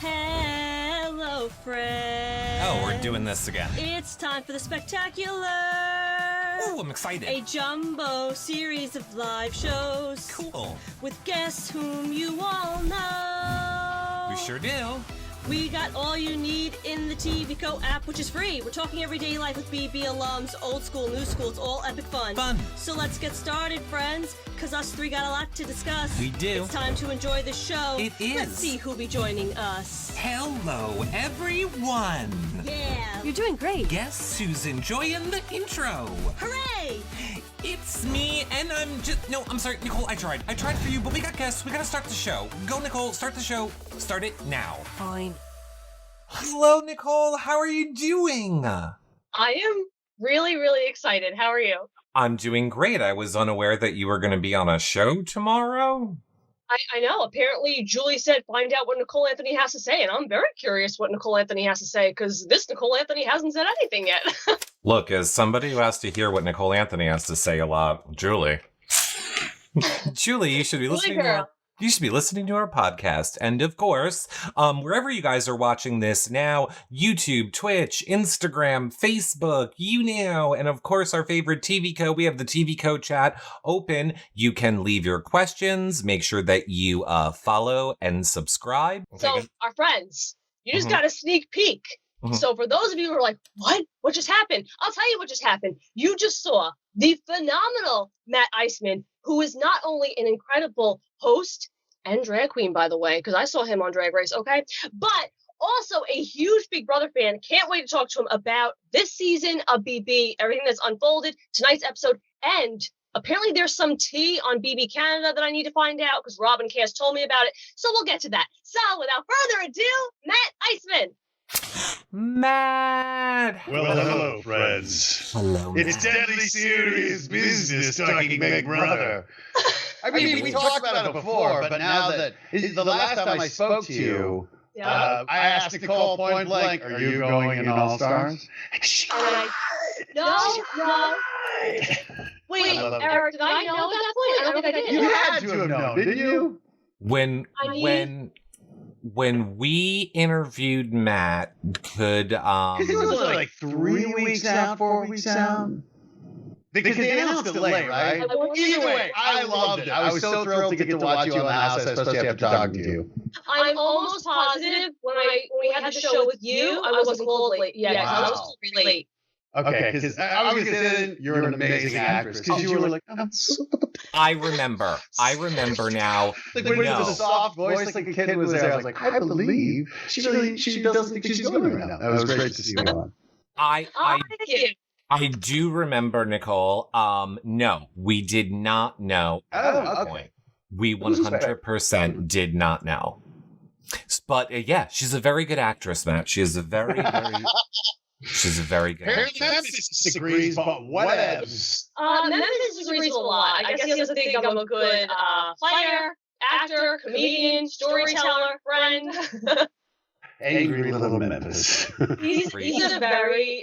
Hello, friends. Oh, we're doing this again. It's time for the spectacular. Oh, I'm excited. A jumbo series of live shows. Cool. With guests whom you all know. We sure do. We got all you need in the TVCo app, which is free. We're talking everyday life with BB alums, old school, new school. It's all epic fun. So let's get started, friends, because us three got a lot to discuss. We do. It's time to enjoy the show. It is. Let's see who'll be joining us. Hello, everyone. Yeah. You're doing great. Guess who's enjoying the intro? Hooray! It's me, and I'm sorry, Nicole, I tried for you, but we got guests. We gotta start the show. Go, Nicole, start the show. Start it now. Fine. Hello, Nicole, how are you doing? I am really, really excited. How are you? I'm doing great. I was unaware that you were gonna be on a show tomorrow. I know. Apparently, Julie said find out what Nicole Anthony has to say, and I'm very curious what Nicole Anthony has to say, because this Nicole Anthony hasn't said anything yet. Look, as somebody who has to hear what Nicole Anthony has to say a lot, Julie, you should be listening to our podcast. And of course, wherever you guys are watching this now, YouTube, Twitch, Instagram, Facebook, you know, and of course our favorite TVCo, we have the TVCo chat open. You can leave your questions. Make sure that you follow and subscribe. So, our friends, you just got a sneak peek. So for those of you who are like, what just happened? I'll tell you what just happened. You just saw the phenomenal Matt Iseman, who is not only an incredible host and drag queen, by the way, because I saw him on Drag Race, okay? But also a huge Big Brother fan. Can't wait to talk to him about this season of BB, everything that's unfolded, tonight's episode, and apparently there's some tea on BB Canada that I need to find out because Robin Cass told me about it. So we'll get to that. So without further ado, Matt Iseman. Matt! Well, hello, friends. Hello, It's deadly serious business talking Big Brother. I mean, we talked about it before, but now that the last time I spoke to you, I asked Nicole point blank, are you going in All-Stars? No. Wait, Eric, did I know at that point? I don't think I did. You had to have known, didn't you? When we interviewed Matt, Because it was like 3 weeks out, 4 weeks out. Because they announced it late, right? Either way, I loved it. I was so thrilled to get to watch you on the house, especially after talking to you. I'm almost positive when we had the show with you, I wasn't called late. Yeah, I was called late. Okay, because I was going to say you're an amazing actress. Because you were like, I remember now. Like when it was a soft voice, like a kid was there. I was like, I believe she doesn't think she's going right now. That was great to see you on. I do remember, Nicole. No, we did not know at that point. We 100% did not know. But yeah, she's a very good actress, Matt. She is a very, very... She's a very good actress. Memphis disagrees, but whatevs. Memphis disagrees a lot. I guess he doesn't think I'm a good player, actor, comedian, storyteller, friend. Angry little Memphis. He's a very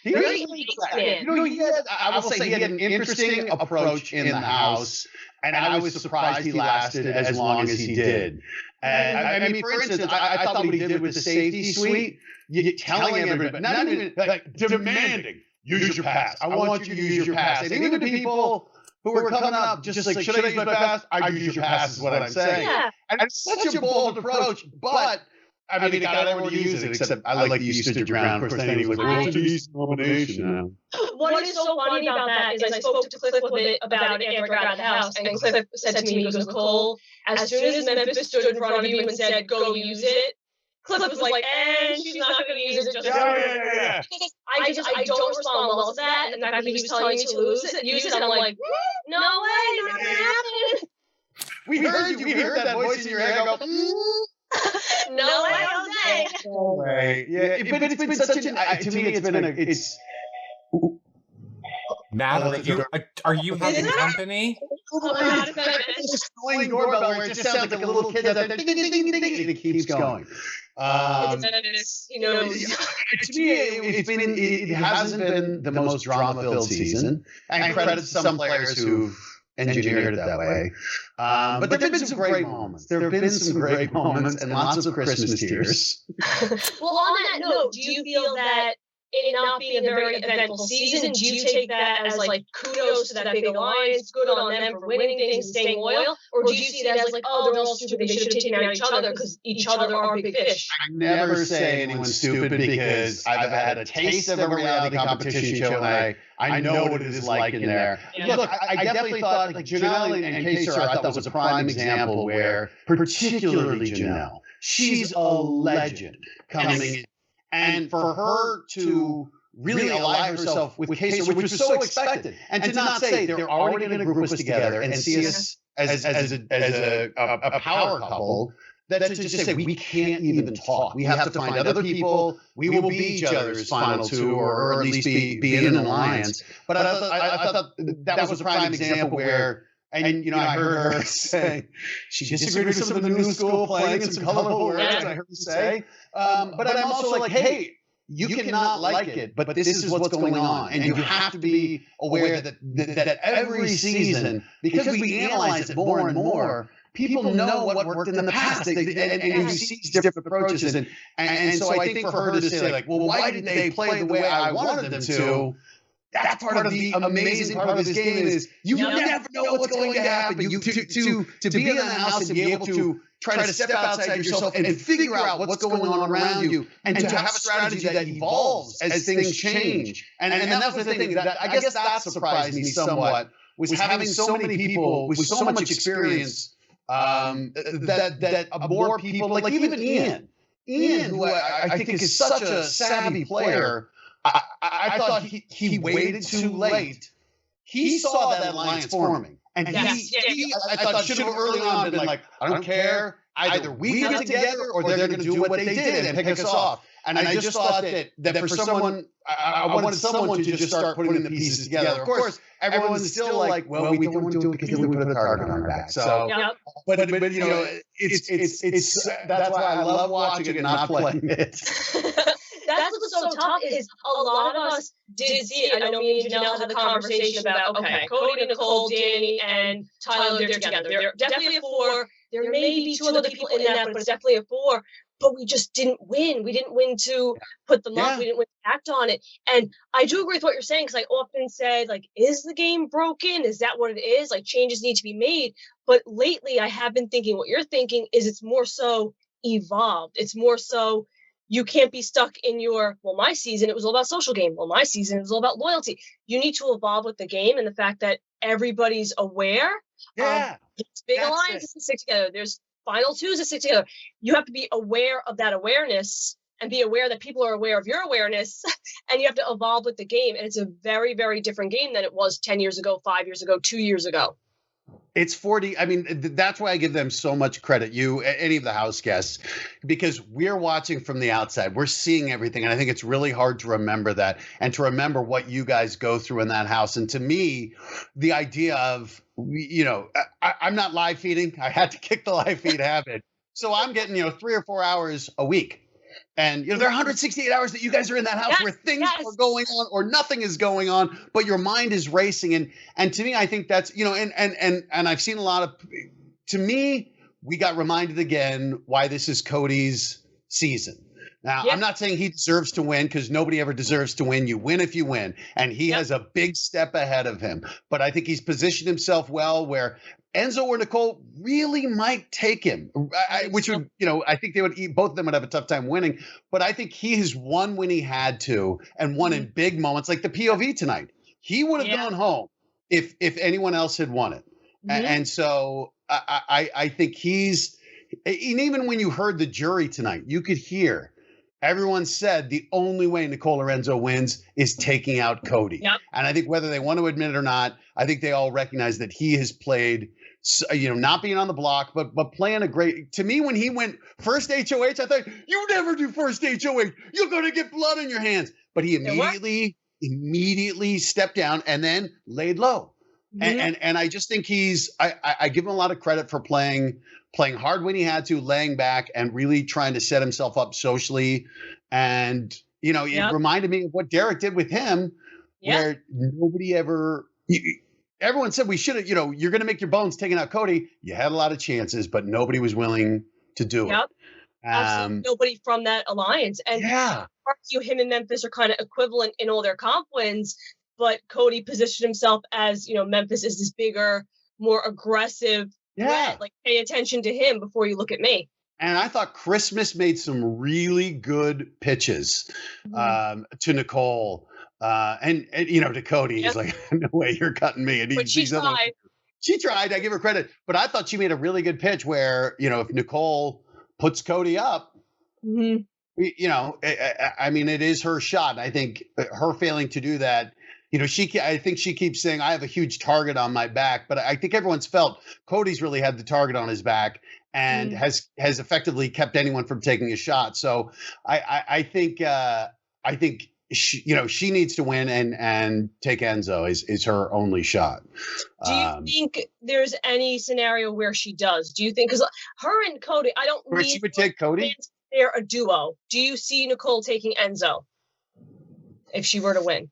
very man. You know, I will say he had an interesting approach in the house, and I was surprised he lasted as long as he did. And I mean, for instance, I thought what he did with the safety suite, telling everybody, not even like demanding, use your pass. I want you to use your pass. And even to people who were coming up, just like, should I use my pass? I use your pass is what I'm saying. Yeah. And it's such a bold approach, but I mean, it got everyone to use it, except I like that you stood your ground. Of course, then he was like, well, it's an easy nomination. What is so funny about that is I spoke to Cliff about it after I got out of the house, and Cliff said to me, he goes, Nicole, as soon as Memphis stood in front of you and said, go use it, Cliff was like, and she's not going to use it just yeah. I don't respond well to that, and the fact that he was telling me to use it, and I'm like, no way, not going to happen. We heard that voice in your head go, No way, Jose. No way. Yeah, but it's been such an, to me, it's Matt, are you having company? It's a annoying doorbell where it just sounds like a little kid out there, ding, ding, ding, ding, and it keeps going. To me, it hasn't been the most drama-filled season, and credit to some players who've engineered it that way. But there have been some great moments. There have been some great moments and lots of Christmas tears. Well, on that note, do you feel that it not being a very eventful season, do you take that as like kudos to that big alliance, good on them for winning things and staying loyal, or do you see it as like, oh, they're all stupid, they should have taken out each other because each other are big fish? I never say anyone's stupid because I've had a taste of a reality competition show and I know what it is like in there. Yeah. Look, I definitely thought like Janelle and Kaser I thought was a prime example where, particularly Janelle, she's a legend coming in. And for her to really ally herself with Kaser, which was so expected, and to not say they're already going to group us together and see us as a power couple, that to just say we can't even talk. We have to find other people. We will be each other's final two, or at least be in an alliance. But I thought that was a prime example where. And, I heard her say she disagreed with some of the new school playing and some colorful words, I heard her say. But I'm also like, hey, you cannot like it, but this is what's going on. And you have to be aware that every season, because we analyze it more and more, people know what worked in the past. And you see different approaches. And so I think for her to say, like, well, why didn't they play the way I wanted them to? That's part of the amazing part of this game is you never know what's going to happen. To be in that house and be able to try to step outside yourself and figure out what's going on around you, and to have a strategy that evolves as things change. And that was the thing that I guess that surprised me somewhat, was having so many people with so much experience that more people, like even Ian, who I think is such a savvy player. I thought he waited too late. He saw that alliance forming. And I thought should have early on been like, I don't care. Either we get it together or they're going to do what they did and pick us off. And I just thought that for someone, I wanted someone to just start putting the pieces together. Of course, everyone's still like, well, we don't want to do it because then we put a target on our back. So, but it's that's why I love watching it and not playing it. That's what's so tough is a lot of us did see it. I know me and Janelle had the conversation about, okay, Cody, Nicole, Danny, and Tyler, they're together. They're definitely a 4. There may be 2 other people in that, but it's definitely a 4. But we just didn't win. We didn't win to put them up. We didn't win to act on it. And I do agree with what you're saying, because I often said, like, is the game broken? Is that what it is? Like, changes need to be made. But lately, I have been thinking what you're thinking is it's more so evolved. It's more so you can't be stuck in your, well, my season, it was all about social game. Well, my season, it was all about loyalty. You need to evolve with the game and the fact that everybody's aware. There's big alliances that stick together. There's final twos that stick together. You have to be aware of that awareness and be aware that people are aware of your awareness, and you have to evolve with the game. And it's a very, very different game than it was 10 years ago, 5 years ago, 2 years ago. It's 40. I mean, that's why I give them so much credit, any of the house guests, because we're watching from the outside. We're seeing everything. And I think it's really hard to remember that and to remember what you guys go through in that house. And to me, the idea of, I'm not live feeding. I had to kick the live feed habit. So I'm getting, 3 or 4 hours a week. And there are 168 hours that you guys are in that house where things are going on or nothing is going on, but your mind is racing. And to me, I think that's, and I've seen a lot of, to me, we got reminded again why this is Cody's season. Now, I'm not saying he deserves to win, because nobody ever deserves to win. You win if you win. And he has a big step ahead of him. But I think he's positioned himself well where Enzo or Nicole really might take him, which would, I think both of them would have a tough time winning. But I think he has won when he had to and won in big moments, like the POV tonight. He would have gone home if anyone else had won it. And so I think and even when you heard the jury tonight, you could hear everyone said the only way Nicole or Enzo wins is taking out Cody. And I think whether they want to admit it or not, I think they all recognize that he has played, not being on the block, but playing a great. To me, when he went first HOH, I thought, you never do first HOH. You're going to get blood on your hands. But he immediately stepped down and then laid low. And I just think I give him a lot of credit for playing hard when he had to, laying back and really trying to set himself up socially. And, it reminded me of what Derek did with him, where nobody ever, everyone said we should have, you're going to make your bones taking out Cody. You had a lot of chances, but nobody was willing to do it. Absolutely nobody from that alliance. And argue him and Memphis are kind of equivalent in all their comp wins, but Cody positioned himself as, Memphis is this bigger, more aggressive threat. Like, pay attention to him before you look at me. And I thought Christmas made some really good pitches to Nicole and to Cody. He's like, no way, you're cutting me. And she tried. She tried. I give her credit. But I thought she made a really good pitch where, if Nicole puts Cody up, I mean, it is her shot. I think her failing to do that, I think she keeps saying, I have a huge target on my back. But I think everyone's felt Cody's really had the target on his back and has effectively kept anyone from taking a shot. So I think she needs to win and take Enzo is her only shot. Do you think there's any scenario where she does? Do you think, because her and Cody, I don't where she would take Cody? They're a duo. Do you see Nicole taking Enzo if she were to win?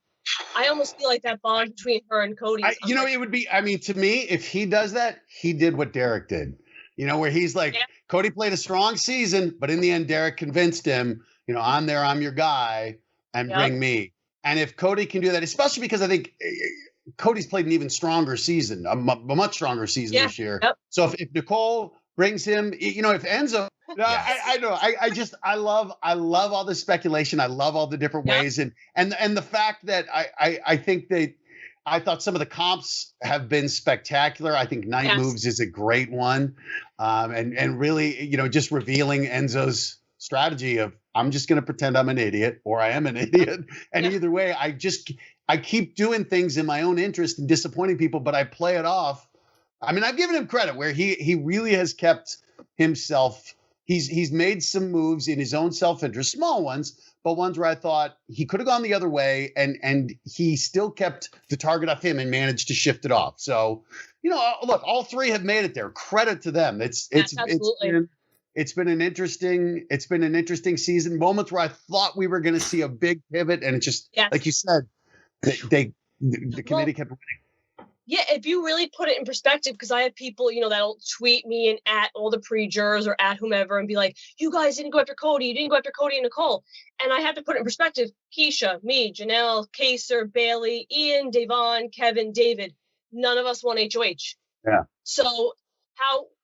I almost feel like that bond between her and Cody. It would be, to me, if he does that, he did what Derek did. Where he's like, Cody played a strong season, but in the end, Derek convinced him, I'm there, I'm your guy, and bring me. And if Cody can do that, especially because I think Cody's played an even stronger season, a much stronger season this year. Yep. So if Nicole brings him, if Enzo, I know, I love all the speculation. I love all the different ways. And the fact that I think I thought some of the comps have been spectacular. I think Night Moves is a great one. And really, just revealing Enzo's strategy of, I'm just going to pretend I'm an idiot or I am an idiot. And either way, I keep doing things in my own interest and disappointing people, but I play it off. I mean, I've given him credit where he really has kept himself. He's made some moves in his own self-interest, small ones, but ones where I thought he could have gone the other way, and he still kept the target off him and managed to shift it off. So, look, all three have made it there. Credit to them. It's been an interesting season. Moments where I thought we were going to see a big pivot, and it just like you said, the committee kept winning. Yeah, if you really put it in perspective, because I have people, that'll tweet me and at all the pre-jurors or at whomever and be like, you guys didn't go after Cody. You didn't go after Cody and Nicole. And I have to put it in perspective. Keisha, me, Janelle, Kaser, Bailey, Ian, Devon, Kevin, David, none of us won HOH. Yeah. So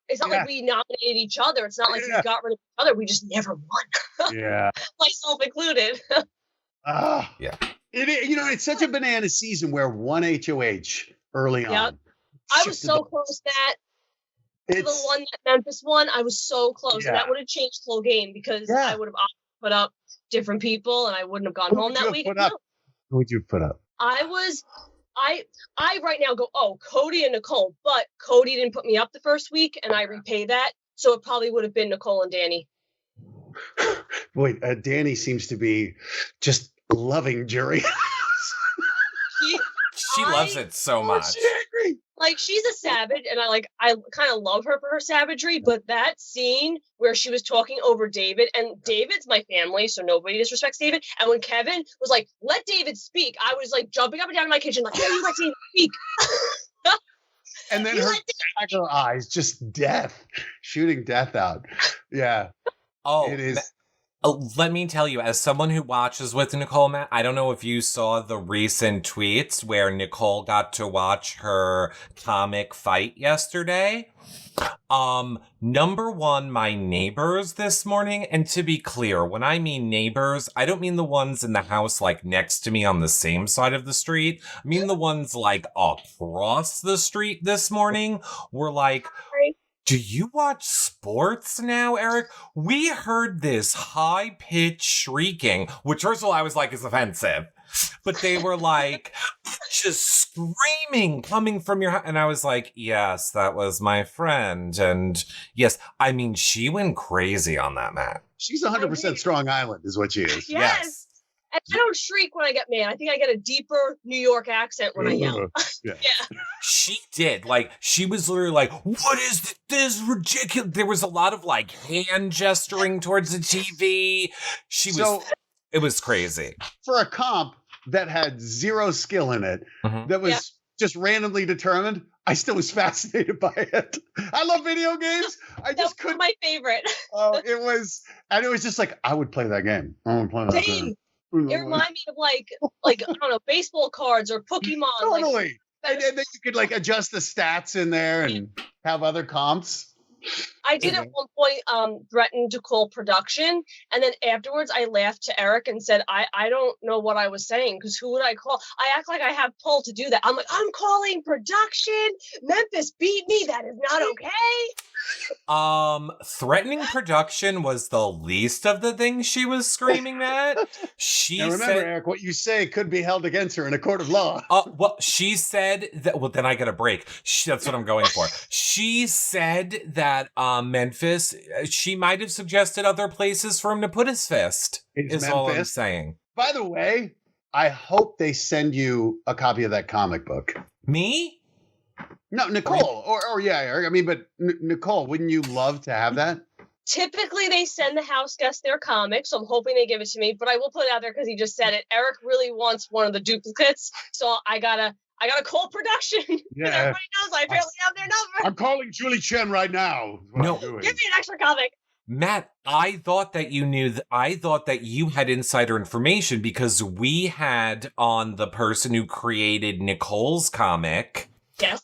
it's not like we nominated each other. It's not like we got rid of each other. We just never won. Myself included. It's such a banana season where one HOH early on. I was so close to the one that Memphis won. I was so close. And that would have changed the whole game because I would have put up different people and I wouldn't have gone home that week. Who would you put up? I right now go, Cody and Nicole, but Cody didn't put me up the first week and I repay that. So it probably would have been Nicole and Danny. Boy, Danny seems to be just loving jury. She loves it so much. Like, she's a savage, and I kind of love her for her savagery, but that scene where she was talking over David, and David's my family, so nobody disrespects David, and when Kevin was like, let David speak, I was like jumping up and down in my kitchen like, you let David speak. And then her eyes, just death, shooting death out. Yeah. Oh, it is. Let me tell you, as someone who watches with Nicole, Matt, I don't know if you saw the recent tweets where Nicole got to watch her comic fight yesterday. Number one, my neighbors this morning, and to be clear, when I mean neighbors, I don't mean the ones in the house like next to me on the same side of the street. I mean the ones like across the street this morning were like, do you watch sports now, Eric? We heard this high-pitched shrieking, which first of all I was like is offensive. But they were like just screaming coming from your house. And I was like, yes, that was my friend. And yes, I mean, she went crazy on that, Matt. She's 100% Strong Island is what she is. Yes. And I don't shriek when I get mad. I think I get a deeper New York accent when I yell. Yeah. She did. Like, she was literally like, what is this ridiculous? There was a lot of like hand gesturing towards the TV. It was crazy. For a comp that had zero skill in it, that was just randomly determined, I still was fascinated by it. I love video games. I just couldn't. My favorite. It was just like, I would play that game. I would play that game. It reminded me of like I don't know, baseball cards or Pokemon. Totally. And then you could like adjust the stats in there and have other comps. I did at one point threaten to call production, and then afterwards I laughed to Eric and said, I don't know what I was saying, because who would I call? I act like I have pull to do that. I'm like, I'm calling production. Memphis beat me. That is not okay. Threatening production was the least of the things she was screaming at. She now remember, said, Eric, what you say could be held against her in a court of law. Well, she said that. Well, then I get a break. That's what I'm going for. She said that Memphis, she might have suggested other places for him to put his fist. Is all I'm saying. By the way, I hope they send you a copy of that comic book. Me? No, Nicole, or yeah, Eric. I mean, but Nicole, wouldn't you love to have that? Typically, they send the house guest their comics, so I'm hoping they give it to me. But I will put it out there because he just said it. Eric really wants one of the duplicates, so I gotta call production. Yeah, everybody knows I barely have their number. I'm calling Julie Chen right now. No, give me an extra comic. Matt, I thought that you knew. I thought that you had insider information because we had on the person who created Nicole's comic. Yes.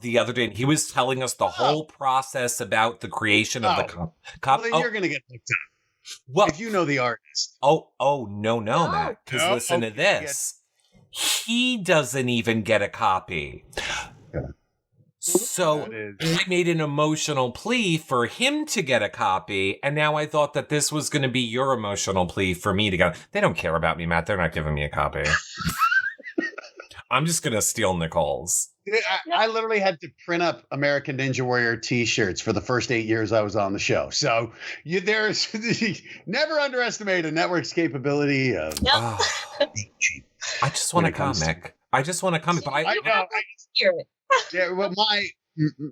The other day, he was telling us the whole process about the creation of the comic. Well, then you're gonna get looked up. Well, if you know the artist. No, Matt. Because listen to this. He doesn't even get a copy. Yeah. So I made an emotional plea for him to get a copy, and now I thought that this was going to be your emotional plea for me to get. They don't care about me, Matt. They're not giving me a copy. I'm just going to steal Nicole's. I literally had to print up American Ninja Warrior t-shirts for the first 8 years I was on the show. So there's never underestimate a network's capability of. Yep. I just want a comic. I just want a comic. But I know. Yeah, well,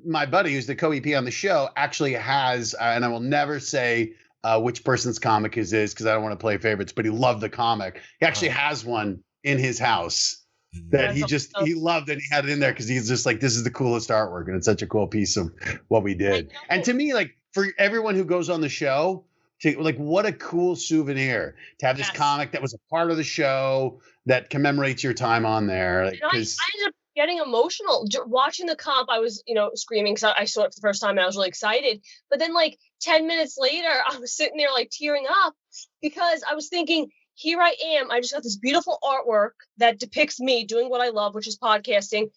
my buddy, who's the co-EP on the show, actually has, and I will never say which person's comic his is because I don't want to play favorites, but he loved the comic. He actually has one in his house that he loved, and he had it in there because he's just like, this is the coolest artwork, and it's such a cool piece of what we did. And to me, like, for everyone who goes on the show, what a cool souvenir to have this comic that was a part of the show that commemorates your time on there. I ended up getting emotional watching the comp. I was, screaming because I saw it for the first time and I was really excited. But then 10 minutes later, I was sitting there tearing up because I was thinking, here I am. I just got this beautiful artwork that depicts me doing what I love, which is podcasting,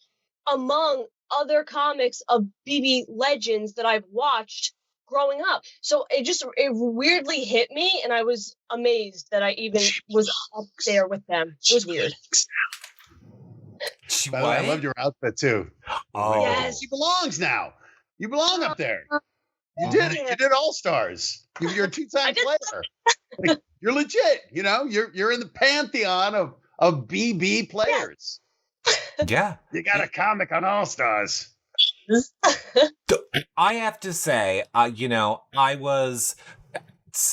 among other comics of BB legends that I've watched growing up. So it weirdly hit me, and I was amazed that I even was up there with them. It was weird. By the way, I loved your outfit too. Oh, yes, you belongs now. You belong up there. You did it. You did All Stars. You're a two-time player. You're legit. You're in the pantheon of BB players. Yeah. You got a comic on All Stars. I have to say, I was,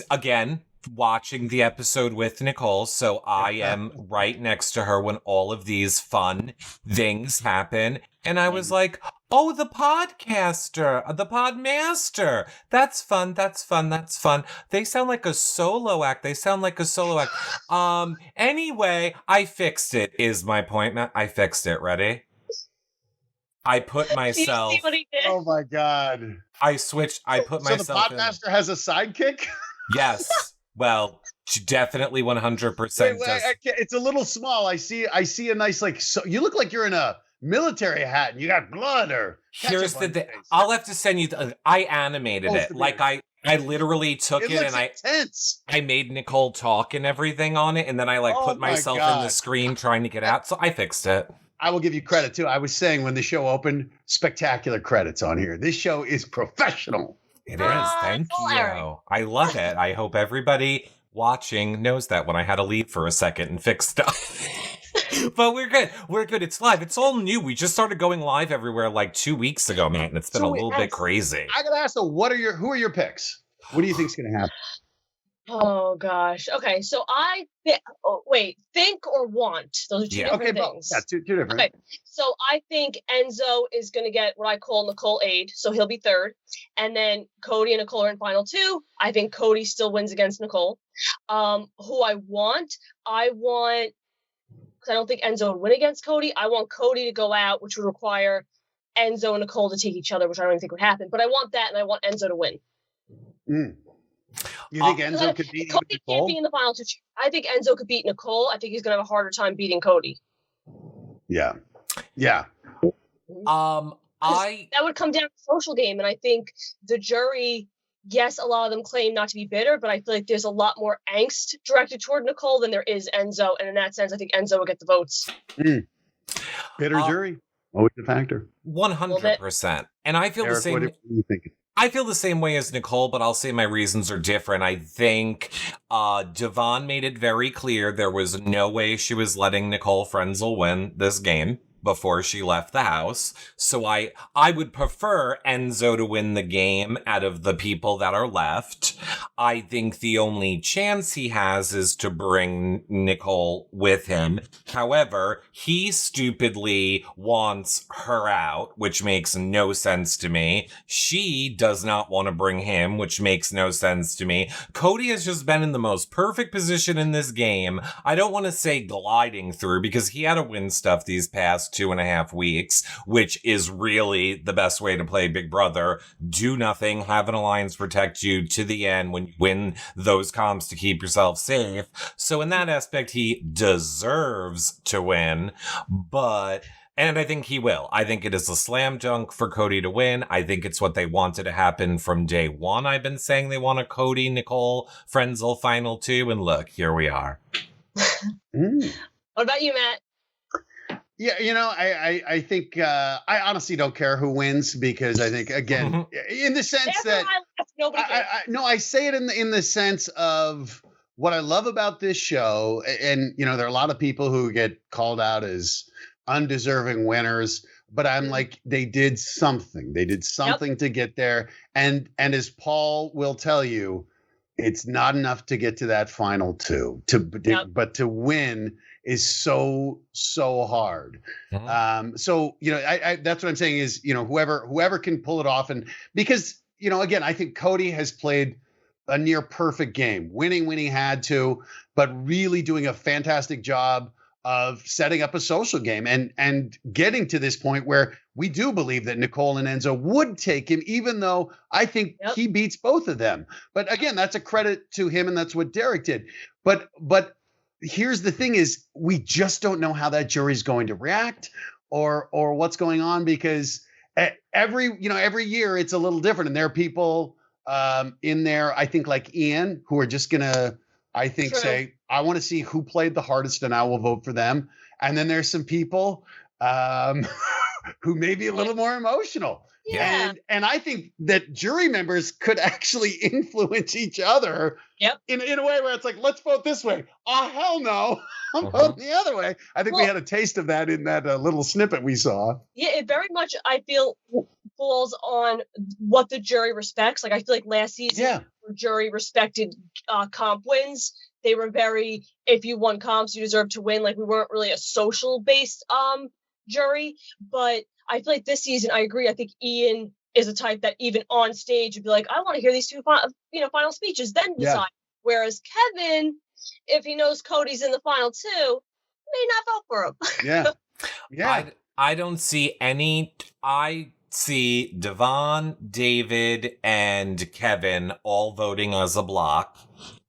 again, watching the episode with Nicole, so I am right next to her when all of these fun things happen, and I was like, oh, the podcaster, the podmaster, that's fun, that's fun, that's fun. They sound like a solo act, anyway, I fixed it, is my point, Matt. I fixed it, ready? I put myself. See what he did? Oh my God! I switched. I put myself. So the podmaster has a sidekick. Yes. Well, she definitely 100%. It's a little small. I see a nice So you look like you're in a military hat and you got blood or. Here's the thing. I'll have to send you. I animated it. I literally took it and I made Nicole talk and everything on it, and then I put myself in the screen trying to get out. So I fixed it. I will give you credit too. I was saying when the show opened, spectacular credits on here. This show is professional. It is. Thank you. I love it. I hope everybody watching knows that when I had to leave for a second and fix stuff. But we're good. We're good. It's live. It's all new. We just started going live everywhere 2 weeks ago, man. It's been a little bit crazy. I gotta ask though, who are your picks? What do you think's gonna happen? Oh gosh. Okay, so think or want. Those are two different things. Yeah, two different. Okay, so I think Enzo is going to get what I call Nicole aid, so he'll be third, and then Cody and Nicole are in final two. I think Cody still wins against Nicole. Who I want, because I don't think Enzo would win against Cody. I want Cody to go out, which would require Enzo and Nicole to take each other, which I don't even think would happen. But I want that, and I want Enzo to win. You think Enzo could beat Cody Nicole? can't be in the final two. I think Enzo could beat Nicole. I think he's going to have a harder time beating Cody. Yeah. That would come down to the social game, and I think the jury, yes, a lot of them claim not to be bitter, but I feel like there's a lot more angst directed toward Nicole than there is Enzo, and in that sense, I think Enzo will get the votes. Bitter jury, always a factor. 100%. And I feel Eric, the same. What are you thinking? I feel the same way as Nicole, but I'll say my reasons are different. I think Devon made it very clear there was no way she was letting Nicole Frenzel win this game before she left the house. So I would prefer Enzo to win the game out of the people that are left. I think the only chance he has is to bring Nicole with him. However, he stupidly wants her out, which makes no sense to me. She does not want to bring him, which makes no sense to me. Cody has just been in the most perfect position in this game. I don't want to say gliding through because he had to win stuff these past 2.5 weeks, which is really the best way to play Big Brother. Do nothing, have an alliance protect you to the end when you win those comps to keep yourself safe. So in that aspect, he deserves to win, and I think he will. I think it is a slam dunk for Cody to win. I think it's what they wanted to happen from day one. I've been saying they want a Cody, Nicole, Frenzel final two, and look, here we are. What about you, Matt? Yeah, I think I honestly don't care who wins because I think, again, in the sense that I say it in the sense of what I love about this show, and there are a lot of people who get called out as undeserving winners, but I'm like, they did something. They did something to get there, and as Paul will tell you, it's not enough to get to that final two. But to win is so hard. So that's what I'm saying is whoever can pull it off, and because again, I think Cody has played a near perfect game, winning when he had to, but really doing a fantastic job of setting up a social game and getting to this point where we do believe that Nicole and Enzo would take him, even though I think he beats both of them. But again, that's a credit to him, and that's what Derek did. But here's the thing is we just don't know how that jury's going to react or what's going on, because every year it's a little different. And there are people in there, I think, like Ian, who are just going to, I think, say, I want to see who played the hardest and I will vote for them. And then there's some people who may be a little more emotional. Yeah. And I think that jury members could actually influence each other in a way where it's like, let's vote this way. Oh, hell no. I'm voting the other way. I think we had a taste of that in that little snippet we saw. Yeah, it very much, I feel, falls on what the jury respects. Like, I feel like last season, the jury respected comp wins. They were very, if you won comps, you deserve to win. Like, we weren't really a social-based jury. But I feel like this season, I agree. I think Ian is a type that even on stage would be like, I want to hear these two final speeches, then decide. Yeah. Whereas Kevin, if he knows Cody's in the final two, may not vote for him. Yeah. I don't see any. I see Devon, David, and Kevin all voting as a block.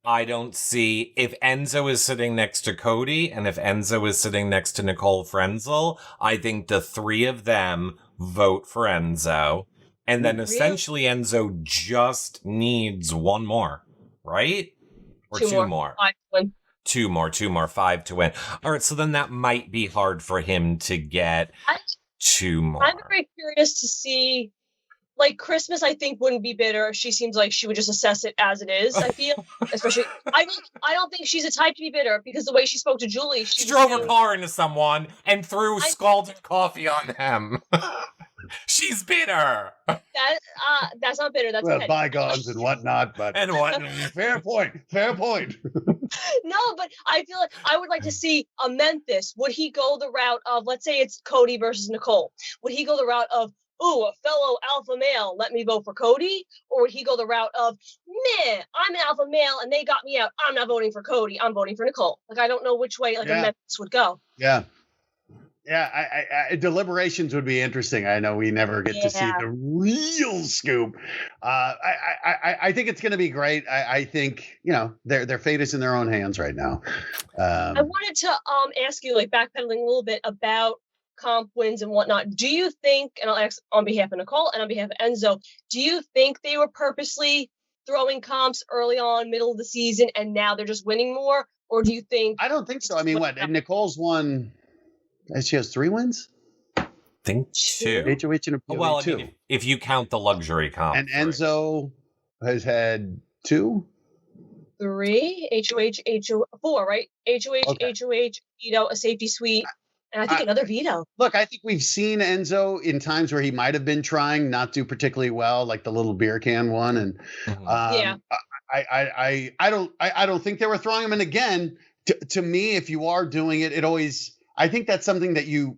I don't see, if Enzo is sitting next to Cody and if Enzo is sitting next to Nicole Frenzel, I think the three of them vote for Enzo. And then essentially Enzo just needs one more, right? Or two more. 5 to win. Two more, 5 to win. All right, so then that might be hard for him to get 2 more. I'm very curious to see. Like, Christmas, I think, wouldn't be bitter. She seems like she would just assess it as it is, I feel. Especially, I don't think she's a type to be bitter, because the way she spoke to Julie... She drove her car into someone and threw scalded coffee on them. She's bitter. That's not bitter. That's well, petty. bygones and whatnot, but And what? fair point. No, but I feel like I would like to see a Memphis. Would he go the route of, let's say it's Cody versus Nicole? Would he go the route of, ooh, a fellow alpha male, let me vote for Cody? Or would he go the route of, meh, I'm an alpha male and they got me out. I'm not voting for Cody. I'm voting for Nicole. Like, I don't know which way a Memphis would go. Yeah. Yeah, I deliberations would be interesting. I know we never get to see the real scoop. I think it's going to be great. I think, their fate is in their own hands right now. I wanted to ask you, like, backpedaling a little bit about comp wins and whatnot. Do you think, and I'll ask on behalf of Nicole and on behalf of Enzo, do you think they were purposely throwing comps early on, middle of the season, and now they're just winning more? Or do you think... I don't think so. I mean, what? Nicole's won... She has 3 wins? I think 2. HOH and a well, 2. I mean, if you count the luxury comp. And Enzo has had 2? 3, HOH, 4, right? HOH, veto, a safety suite, and I think another veto. Look, I think we've seen Enzo in times where he might have been trying not do particularly well, like the little beer can one. And I don't think they were throwing him in again. To me, if you are doing it, I think that's something that you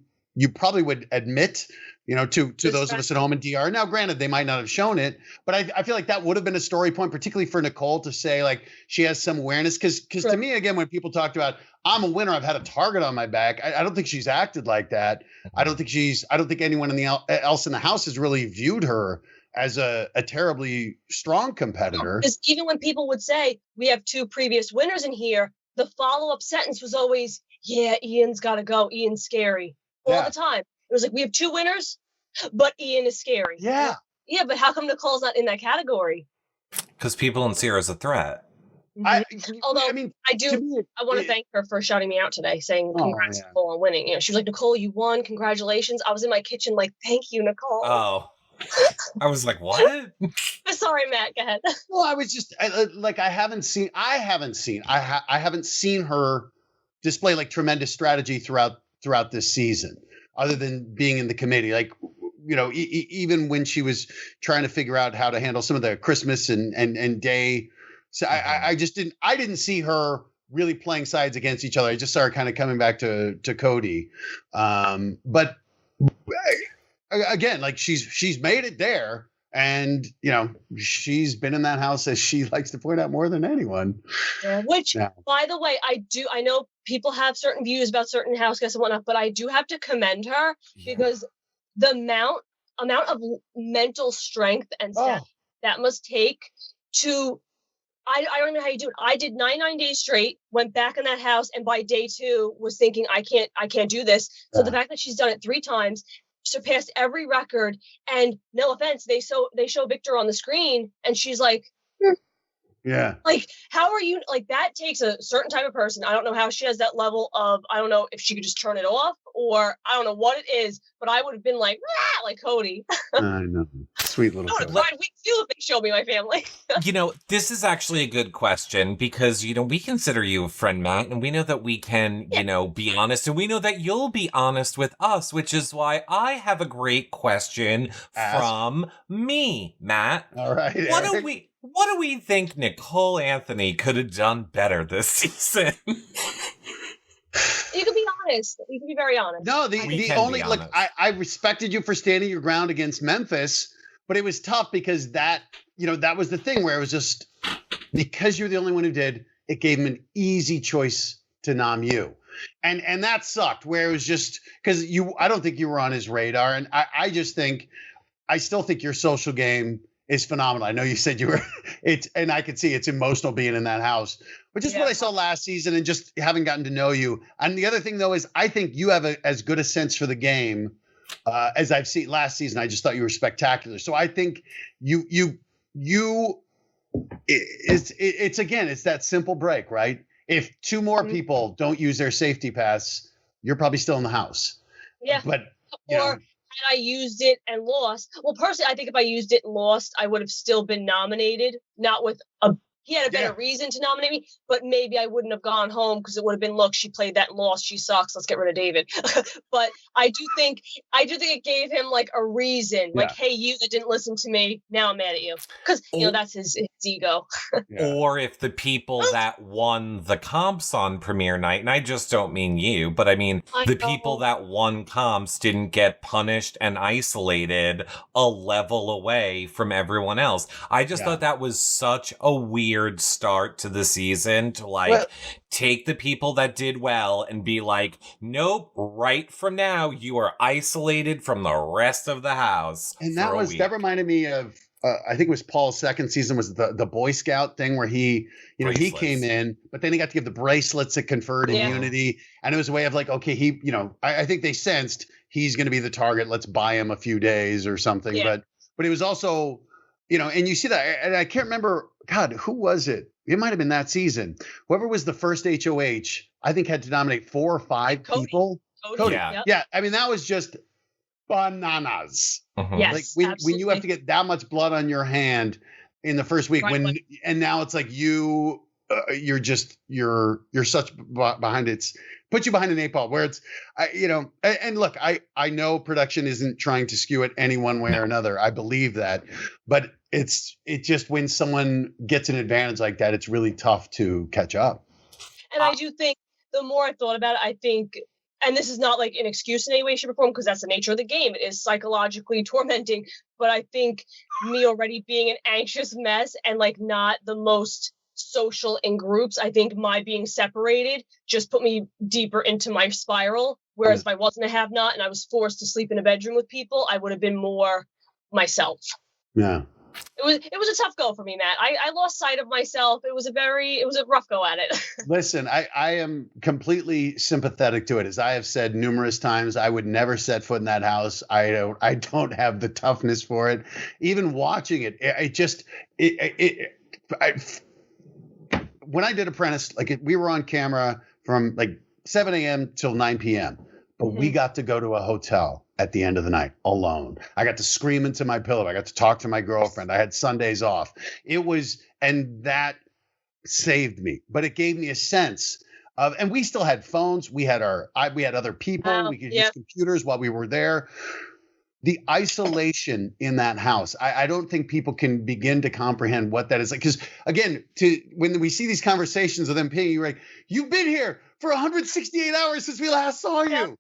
probably would admit, to those of us at home in DR. Now, granted, they might not have shown it, but I feel like that would have been a story point, particularly for Nicole, to say like she has some awareness. Because to me, again, when people talked about I'm a winner, I've had a target on my back, I don't think she's acted like that. I don't think anyone else in the house has really viewed her as a terribly strong competitor. Because even when people would say we have 2 previous winners in here, the follow-up sentence was always, yeah, Ian's got to go. Ian's scary. All the time. It was like, we have 2 winners, but Ian is scary. Yeah. Yeah, but how come Nicole's not in that category? Because people don't see her as a threat. Although, I want to thank her for shouting me out today, saying congrats, Nicole, on winning. She was like, Nicole, you won. Congratulations. I was in my kitchen like, thank you, Nicole. Oh. I was like, what? Sorry, Matt, go ahead. Well, I was just I haven't seen her display like tremendous strategy throughout this season, other than being in the committee. Like, even when she was trying to figure out how to handle some of the Christmas and day. So I didn't see her really playing sides against each other. I just saw her kind of coming back to Cody. But again, like she's made it there. And, she's been in that house, as she likes to point out, more than anyone. Yeah, which, by the way, I know people have certain views about certain house guests and whatnot, but I do have to commend her because the amount of mental strength and stuff that must take to, I don't know how you do it. I did 99 days straight, went back in that house, and by day 2 was thinking, I can't do this. So the fact that she's done it 3 times, surpassed every record, and no offense, they show Victor on the screen and she's like, like, how are you, like, that takes a certain type of person. I don't know how she has that level of, I don't know if she could just turn it off, or I don't know what it is, but I would have been like Cody. I know, sweet little Cody. Week 2 if they show me my family. This is actually a good question because, we consider you a friend, Matt, and we know that we can, be honest, and we know that you'll be honest with us, which is why I have a great question from me, Matt. All right. What do we think Nicole Anthony could have done better this season? You can be honest. You can be very honest. No, the only, look, I respected you for standing your ground against Memphis, but it was tough because that was the thing where it was just, because you're the only one who did, it gave him an easy choice to nom you. And that sucked, where it was just, because I don't think you were on his radar. And I still think your social game is phenomenal. I know you said you were, and I could see it's emotional being in that house, but just what I saw last season and just having gotten to know you. And the other thing though, is I think you have as good a sense for the game as I've seen last season. I just thought you were spectacular. So I think it's that simple break, right? If 2 more people don't use their safety pass, you're probably still in the house. Yeah. But had I used it and lost, well, personally, I think if I used it and lost, I would have still been nominated, not with a he had a better reason to nominate me, but maybe I wouldn't have gone home because it would have been, look, she played that and lost. She sucks. Let's get rid of David. But I do think it gave him like a reason, like, hey, you that didn't listen to me, now I'm mad at you. Because, that's his ego. Or if the people that won the comps on premiere night, and I just don't mean you, but I mean the people that won comps didn't get punished and isolated a level away from everyone else. I just thought that was such a weird start to the season to take the people that did well and be like, nope, right from now, you are isolated from the rest of the house. And that reminded me of, I think it was Paul's second season was the Boy Scout thing where he came in, but then he got to give the bracelets that conferred immunity. And it was a way of like, okay, I think they sensed he's going to be the target. Let's buy him a few days or something. Yeah. But it was also, and you see that, and I can't remember, God, who was it? It might have been that season. Whoever was the first HOH, I think had to nominate 4 or 5 people. Cody. Yeah. I mean, that was just bananas. Yes, like when you have to get that much blood on your hand in the first week, and now it's like you're such behind it's put you behind an 8 ball where it's, and look, I know production isn't trying to skew it any one way or another. I believe that, but it just when someone gets an advantage like that, it's really tough to catch up. And I do think the more I thought about it, I think, and this is not like an excuse in any way, shape, or form, because that's the nature of the game. It is psychologically tormenting. But I think me already being an anxious mess and like not the most social in groups, I think my being separated just put me deeper into my spiral. Whereas if I wasn't a have-not and I was forced to sleep in a bedroom with people, I would have been more myself. Yeah. It was a tough go for me, Matt. I lost sight of myself. It was a rough go at it. Listen, I am completely sympathetic to it. As I have said numerous times, I would never set foot in that house. I don't have the toughness for it. Even watching it, when I did Apprentice, like we were on camera from like 7 a.m. till 9 p.m. But we got to go to a hotel at the end of the night alone. I got to scream into my pillow. I got to talk to my girlfriend. I had Sundays off. And that saved me. But it gave me a sense of, and we still had phones. We had other people. We could use computers while we were there. The isolation in that house, I don't think people can begin to comprehend what that is like. Because again, when we see these conversations of them paying you, like, you've been here for 168 hours since we last saw you.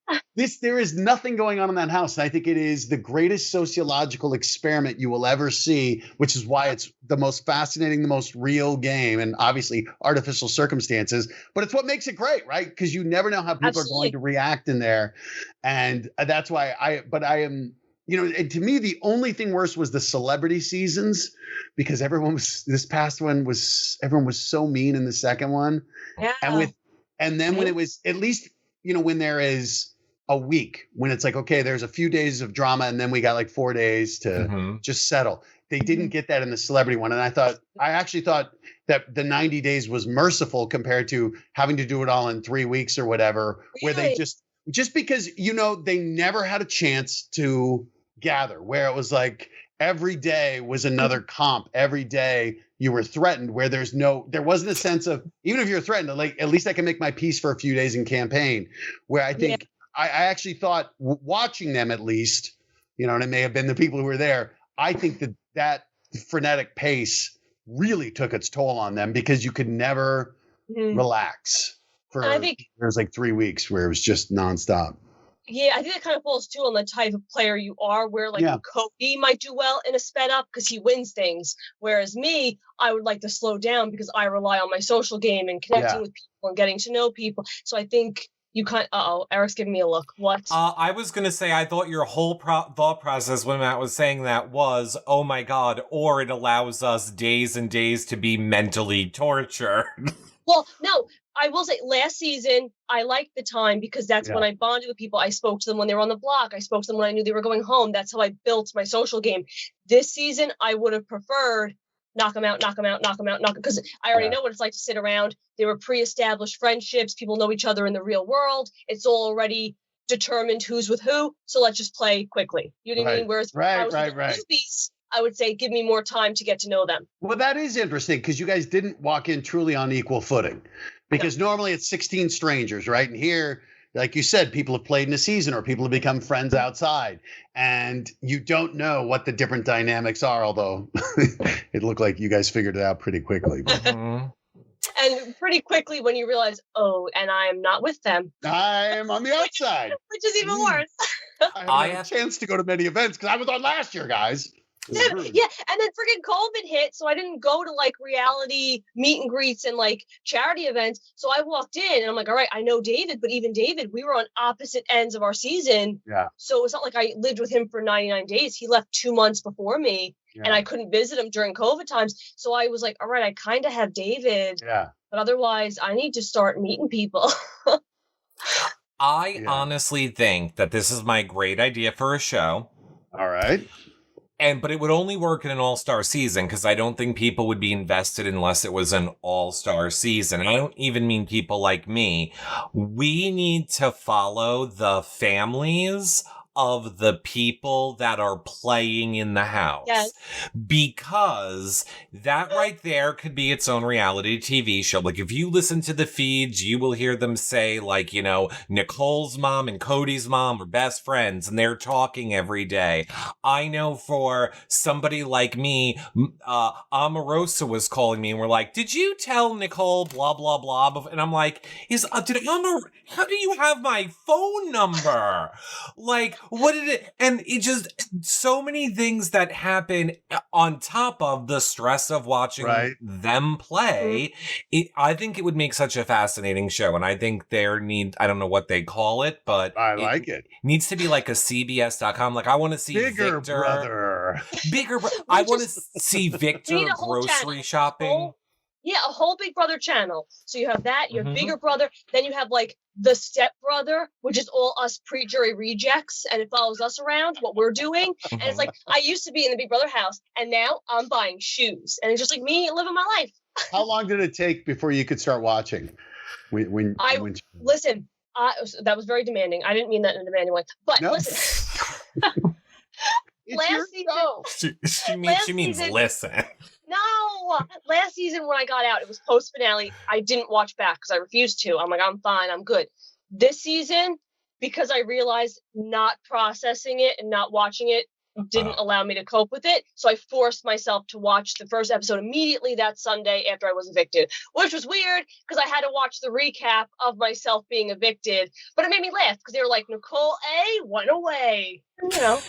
There is nothing going on in that house. And I think it is the greatest sociological experiment you will ever see, which is why it's the most fascinating, the most real game, and obviously artificial circumstances. But it's what makes it great, right? Because you never know how people are going to react in there. And that's why I am. And to me, the only thing worse was the celebrity seasons, because everyone was so mean in the second one. Yeah. And then when it was, at least, when there is a week, when it's like, okay, there's a few days of drama and then we got like 4 days to just settle. They didn't get that in the celebrity one. And I actually thought that the 90 days was merciful compared to having to do it all in 3 weeks or whatever, where they just because, they never had a chance to gather, where it was like every day was another comp. Every day you were threatened, where there wasn't a sense of, even if you're threatened, like, at least I can make my peace for a few days in campaign, where I think I actually thought watching them, at least, and it may have been the people who were there, I think that frenetic pace really took its toll on them, because you could never relax there's like 3 weeks where it was just nonstop. Yeah, I think it kind of falls too on the type of player you are, where Cody might do well in a sped up because he wins things. Whereas me, I would like to slow down because I rely on my social game and connecting with people and getting to know people. So I think you Eric's giving me a look. What? I was going to say, I thought your whole thought process when Matt was saying that was, oh my God, or it allows us days and days to be mentally tortured. Well, no. I will say last season, I liked the time because that's when I bonded with people. I spoke to them when they were on the block. I spoke to them when I knew they were going home. That's how I built my social game. This season, I would have preferred knock them out, because I already know what it's like to sit around. They were pre-established friendships. People know each other in the real world. It's already determined who's with who. So let's just play quickly. You know what I mean? Whereas I was with the newbies, I would say give me more time to get to know them. Well, that is interesting because you guys didn't walk in truly on equal footing, because normally it's 16 strangers, right? And here, like you said, people have played in a season or people have become friends outside, and you don't know what the different dynamics are, although it looked like you guys figured it out pretty quickly. And pretty quickly when you realize, oh, and I am not with them. I am on the outside. Which is even worse. I haven't had a chance to go to many events because I was on last year, guys. Yeah, and then freaking COVID hit, so I didn't go to like reality meet and greets and like charity events. So I walked in and I'm like, all right, I know David, but even David, we were on opposite ends of our season. Yeah. So it's not like I lived with him for 99 days. He left 2 months before me, and I couldn't visit him during COVID times. So I was like, all right, I kind of have David. Yeah. But otherwise, I need to start meeting people. I honestly think that this is my great idea for a show. All right. But it would only work in an all-star season because I don't think people would be invested unless it was an all-star season. And I don't even mean people like me. We need to follow the families of the people that are playing in the house. Yes. Because that right there could be its own reality TV show. Like if you listen to the feeds, you will hear them say like, you know, Nicole's mom and Cody's mom are best friends and they're talking every day. I know for somebody like me, Omarosa was calling me and we're like, did you tell Nicole blah, blah, blah? And I'm like, how do you have my phone number? Like, what did it, and it just, so many things that happen on top of the stress of watching them play. I think it would make such a fascinating show. And I think I don't know what they call it, but I like it. Needs to be like a CBS.com. Like I want to see Bigger Victor. Brother. I want to see Victor grocery shopping. Yeah, a whole Big Brother channel. So you have that, you have Bigger Brother, then you have like the Step Brother, which is all us pre-jury rejects, and it follows us around, what we're doing. And it's like, I used to be in the Big Brother house, and now I'm buying shoes. And it's just like me living my life. How long did it take before you could start watching? Listen, that was very demanding. I didn't mean that in a demanding way. But listen. Last season. She means listen. No, last season when I got out, it was post finale. I didn't watch back because I refused to. I'm like, I'm fine, I'm good. This season, because I realized not processing it and not watching it didn't allow me to cope with it. So I forced myself to watch the first episode immediately that Sunday after I was evicted, which was weird because I had to watch the recap of myself being evicted. But it made me laugh because they were like, Nicole A went away. You know.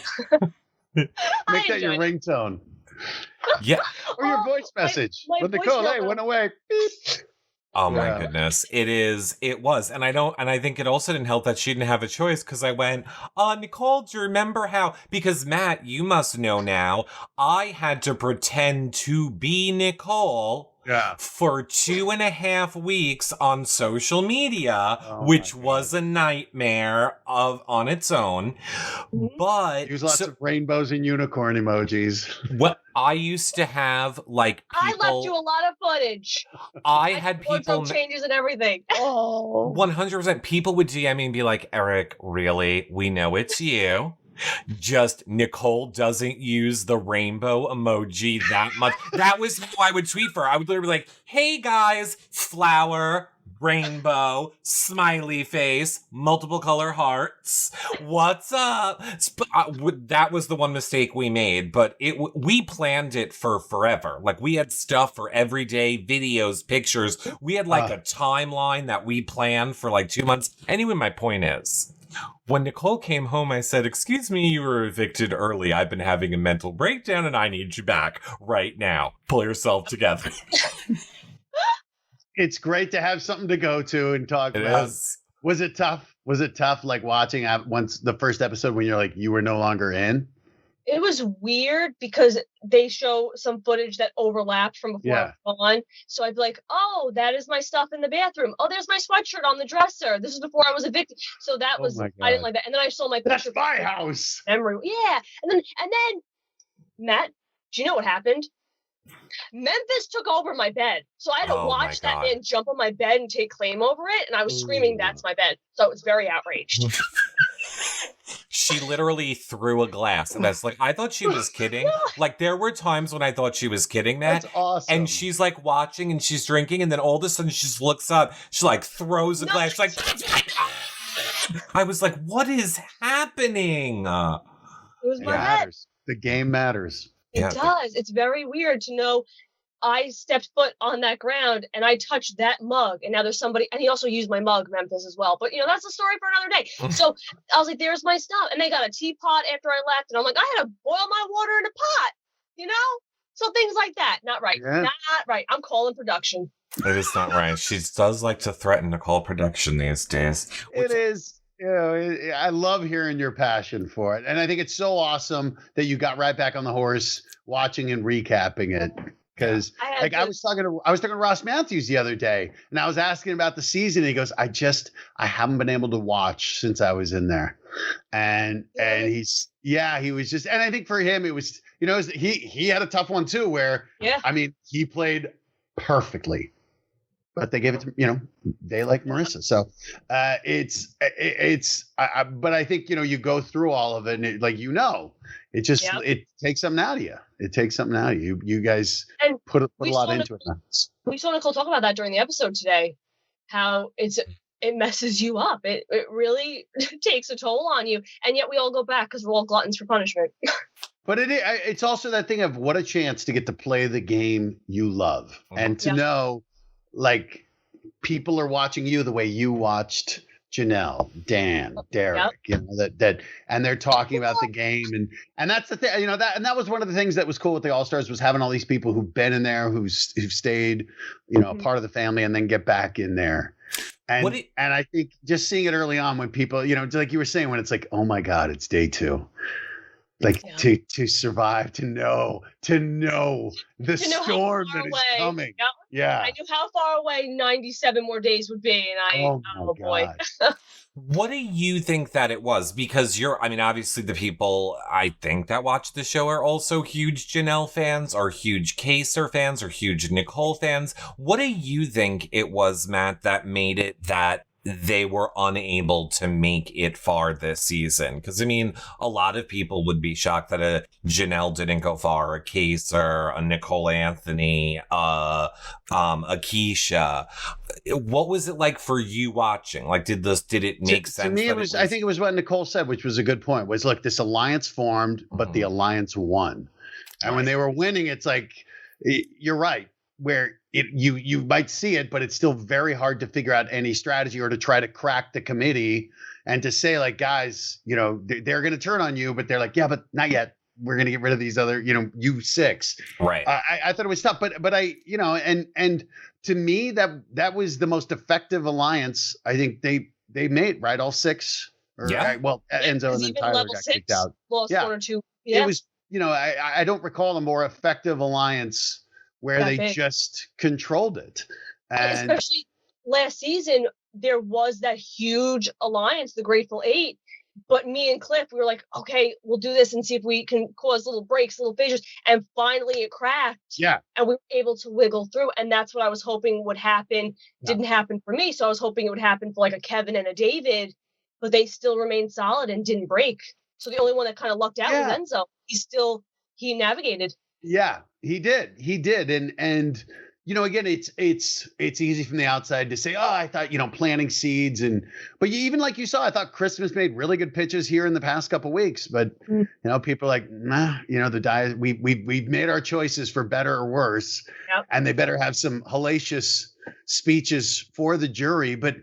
Make that your ringtone. Yeah. Or your voice message. My But Nicole, hey, went away. Beep. Oh my goodness. It was. And I think it also didn't help that she didn't have a choice because I went, Nicole, do you remember how, because Matt, you must know now, I had to pretend to be Nicole for 2.5 weeks on social media, which was a nightmare on its own. But use lots of rainbows and unicorn emojis. What I used to have, like, people, I left you a lot of footage. I had people changes and everything. 100%. People would DM me and be like, Eric, really? We know it's you. Just Nicole doesn't use the rainbow emoji that much. That was how I would tweet for her. I would literally be like, hey guys, flower, rainbow, smiley face, multiple color hearts. What's up? That was the one mistake we made, but we planned it for forever. Like we had stuff for everyday videos, pictures. We had like a timeline that we planned for like 2 months. Anyway, my point is, when Nicole came home, I said, excuse me, you were evicted early. I've been having a mental breakdown and I need you back right now. Pull yourself together. It's great to have something to go to and talk about. Is. Was it tough? Was it tough, like watching once the first episode when you're like, you were no longer in? It was weird because they show some footage that overlapped from before I was on. So I'd be like, oh, that is my stuff in the bathroom. Oh, there's my sweatshirt on the dresser. This is before I was evicted. So that was, I didn't like that. And then I saw my picture. That's my house. Memory. Yeah. And then, Matt, do you know what happened? Memphis took over my bed. So I had to watch that man jump on my bed and take claim over it. And I was screaming, that's my bed. So I was very outraged. she literally threw a glass. And that's like, I thought she was kidding. Like, there were times when I thought she was kidding, Matt. That's awesome. And she's like watching and she's drinking. And then all of a sudden she just looks up. She like throws a glass. She's like, I was like, what is happening? It was It my matters. The game matters. It does. It's very weird to know I stepped foot on that ground and I touched that mug, and now there's somebody, and he also used my mug, Memphis, as well. But that's a story for another day. So I was like, there's my stuff. And they got a teapot after I left, and I'm like, I had to boil my water in a pot, So things like that. Not right. Yeah. Not right. I'm calling production. It is not right. She does like to threaten to call production these days. It is. I love hearing your passion for it. And I think it's so awesome that you got right back on the horse watching and recapping it. Because I was talking to Ross Matthews the other day, and I was asking about the season. And he goes, I haven't been able to watch since I was in there. And he was just, and I think for him, it was, he had a tough one too, where, he played perfectly, but they gave it to, they like Marissa. So but I think, you go through all of it and it just, it takes something out of you. It takes something out of you. You guys put a lot into it. We saw Nicole talk about that during the episode today, how it messes you up. It really takes a toll on you. And yet we all go back because we're all gluttons for punishment. But it's also that thing of what a chance to get to play the game you love and to know, like, people are watching you the way you watched Janelle, Dan, Derek, that, and they're talking about the game, and that's the thing, that was one of the things that was cool with the All-Stars, was having all these people who've been in there, who've stayed, a part of the family, and then get back in there. And I think just seeing it early on when people, like you were saying, when it's like, oh my God, it's day 2. Like to survive, to know the storm that is coming. Yep. Yeah. I knew how far away 97 more days would be. And oh boy. What do you think that it was? Because obviously the people I think that watch the show are also huge Janelle fans, are huge Kaser fans, or huge Nicole fans. What do you think it was, Matt, that made it that they were unable to make it far this season? Because a lot of people would be shocked that a Janelle didn't go far, a Kaser, a Nicole Anthony, a Keisha. What was it like for you watching? Like, did it make sense? To me, I think it was what Nicole said, which was a good point. Was, look, this alliance formed, but the alliance won, and when they were winning, it's like, you're right, where you might see it, but it's still very hard to figure out any strategy or to try to crack the committee and to say, like, guys, they're going to turn on you, but they're like, yeah, but not yet. We're going to get rid of these other, you 6. Right. I thought it was tough, but I, and to me, that was the most effective alliance I think they made, right? All 6. Enzo and then Tyler got kicked out. Lost 1 or 2. Yeah. It was, I don't recall a more effective alliance where they just controlled it. And especially last season, there was that huge alliance, the Grateful 8. But me and Cliff, we were like, okay, we'll do this and see if we can cause little breaks, little fissures. And finally it cracked. Yeah. And we were able to wiggle through. And that's what I was hoping would happen. Didn't happen for me. So I was hoping it would happen for like a Kevin and a David. But they still remained solid and didn't break. So the only one that kind of lucked out was Enzo. He navigated. Yeah, he did. And again, it's easy from the outside to say, oh, I thought, planting seeds, but even like you saw, I thought Christmas made really good pitches here in the past couple of weeks, but people are like, nah, the diet, we've made our choices for better or worse, and they better have some hellacious speeches for the jury. But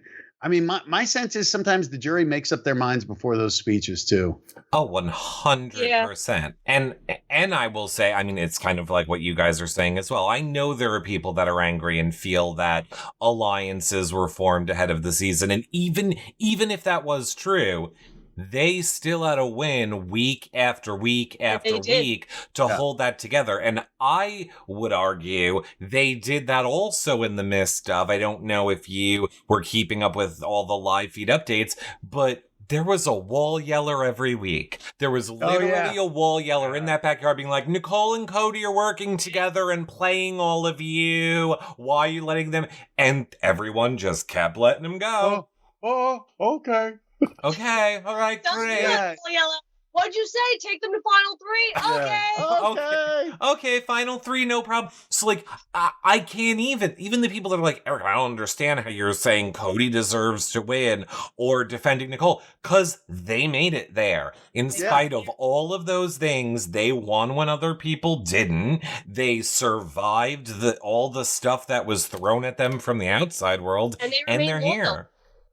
my sense is sometimes the jury makes up their minds before those speeches too. Oh, 100%. And I will say, it's kind of like what you guys are saying as well. I know there are people that are angry and feel that alliances were formed ahead of the season. And even if that was true, they still had to win week after week after week to hold that together. And I would argue they did that also in the midst of, I don't know if you were keeping up with all the live feed updates, but there was a wall yeller every week. There was literally a wall yeller in that backyard being like, Nicole and Cody are working together and playing all of you. Why are you letting them? And everyone just kept letting them go. Oh, okay. Okay, all right, Sounds great. good, Yellow. What'd you say? Take them to final 3? Okay. Okay, final 3, no problem. So, like, I can't even the people that are like, Eric, I don't understand how you're saying Cody deserves to win or defending Nicole, because they made it there. In spite of all of those things, they won when other people didn't. They survived all the stuff that was thrown at them from the outside world, and they're loyal. here.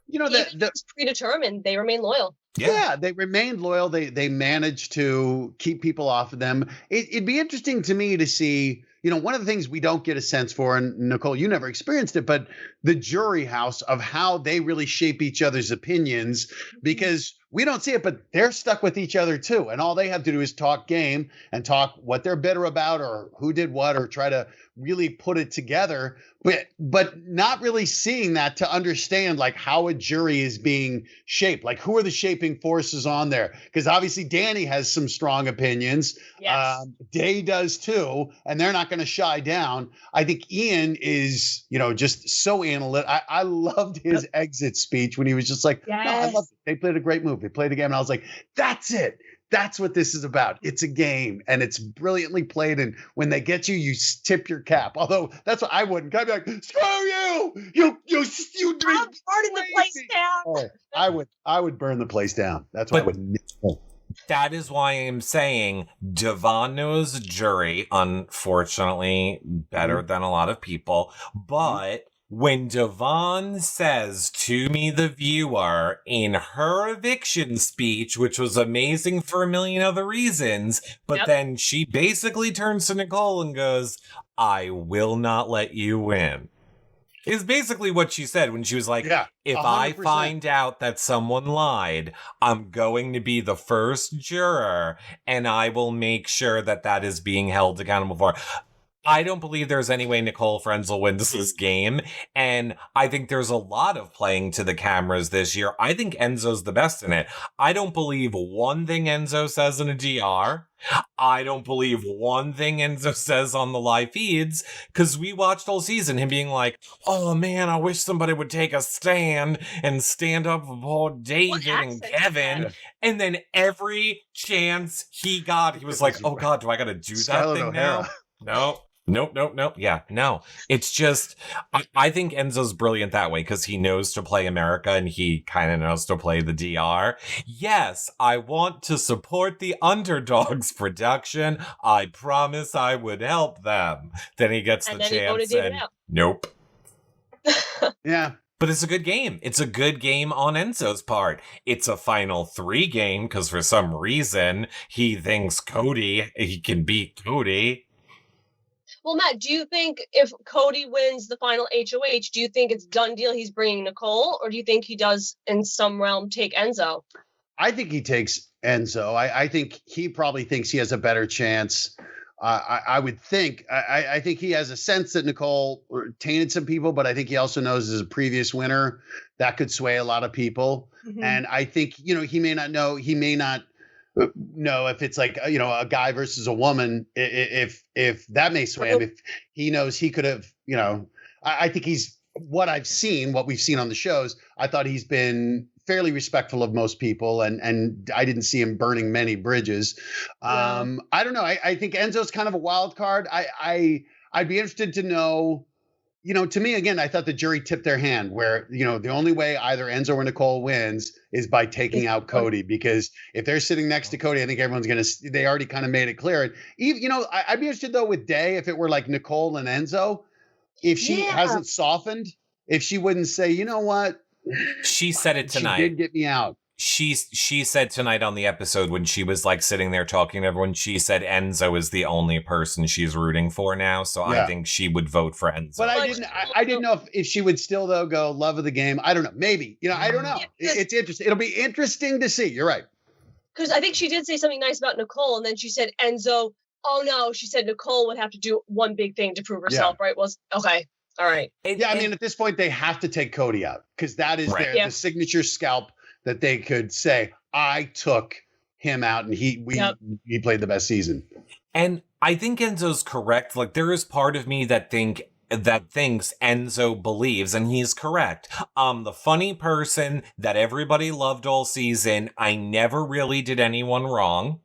You know, even if it's predetermined, they remain loyal. Yeah, they remained loyal. They managed to keep people off of them. It'd be interesting to me to see, you know, one of the things we don't get a sense for, and Nicole, you never experienced it, but the jury house of how they really shape each other's opinions, because we don't see it, but they're stuck with each other too. And all they have to do is talk game and talk what they're bitter about or who did what, or try to really put it together, but not really seeing that to understand like how a jury is being shaped, like who are the shaping forces on there? Because obviously Danny has some strong opinions. Yes. Day does too, and they're not going to shy down. I think Ian is, you know, just so analytical. I loved his exit speech when he was just like, no, I loved it. They played a great move. They played a game. And I was like, that's it. That's what this is about. It's a game, and it's brilliantly played. And when they get you, you tip your cap. Although that's what I wouldn't. I'd be like, "Screw you! You I'm burning the place down." Oh, I would burn the place down. That's what I would. That is why I'm saying Devon knows jury, unfortunately, better than a lot of people. But when Devon says to me, the viewer, in her eviction speech, which was amazing for a million other reasons, but then she basically turns to Nicole and goes, I will not let you win. Is basically what she said when she was like, if 100%. I find out that someone lied, I'm going to be the first juror, and I will make sure that that is being held accountable for. I don't believe there's any way Nicole Frenzel wins this game, and I think there's a lot of playing to the cameras this year. I think Enzo's the best in it. I don't believe one thing Enzo says in a DR. I don't believe one thing Enzo says on the live feeds, because we watched all season him being like, oh man, I wish somebody would take a stand and stand up for poor David and Kevin. And then every chance he got, he was like, oh God, do I got to do that thing now? No. Nope. Yeah, no. It's just, I think Enzo's brilliant that way because he knows to play America and he kind of knows to play the DR. Yes, I want to support the Underdogs production. I promise I would help them. Then he gets the chance and nope. Yeah. But it's a good game. It's a good game on Enzo's part. It's a final 3 game because for some reason he thinks he can beat Cody. Well, Matt, do you think if Cody wins the final HOH, do you think it's done deal he's bringing Nicole, or do you think he does in some realm take Enzo? I think he takes Enzo. I think he probably thinks he has a better chance. I would think. I think he has a sense that Nicole tainted some people, but I think he also knows as a previous winner that could sway a lot of people. Mm-hmm. And I think, you know, he may not know. He may not know if it's like, you know, a guy versus a woman, if that may sway him. If he knows he could have, you know, I think what we've seen on the shows, I thought he's been fairly respectful of most people, and I didn't see him burning many bridges. I don't know. I think Enzo's kind of a wild card. I'd be interested to know, you know, to me, again, I thought the jury tipped their hand where, you know, the only way either Enzo or Nicole wins is by taking out Cody, because if they're sitting next to Cody, I think everyone's going to, they already kind of made it clear. Even, you know, I'd be interested though with Day, if it were like Nicole and Enzo, if she hasn't softened, if she wouldn't say, you know what? She said it tonight. She did get me out. She said tonight on the episode when she was like sitting there talking to everyone, she said Enzo is the only person she's rooting for now. So I think she would vote for Enzo. But I didn't know if she would still though go love of the game. I don't know. Maybe, you know, I don't know. It's interesting. It'll be interesting to see. You're right. Because I think she did say something nice about Nicole, and then she said Enzo. Oh no, she said Nicole would have to do one big thing to prove herself. Right? Was okay. All right. I mean, at this point, they have to take Cody out because that is the signature scalp that they could say, I took him out and he played the best season. And I think Enzo's correct. Like, there is part of me that think that thinks Enzo believes, and he's correct. I'm the funny person that everybody loved all season. I never really did anyone wrong.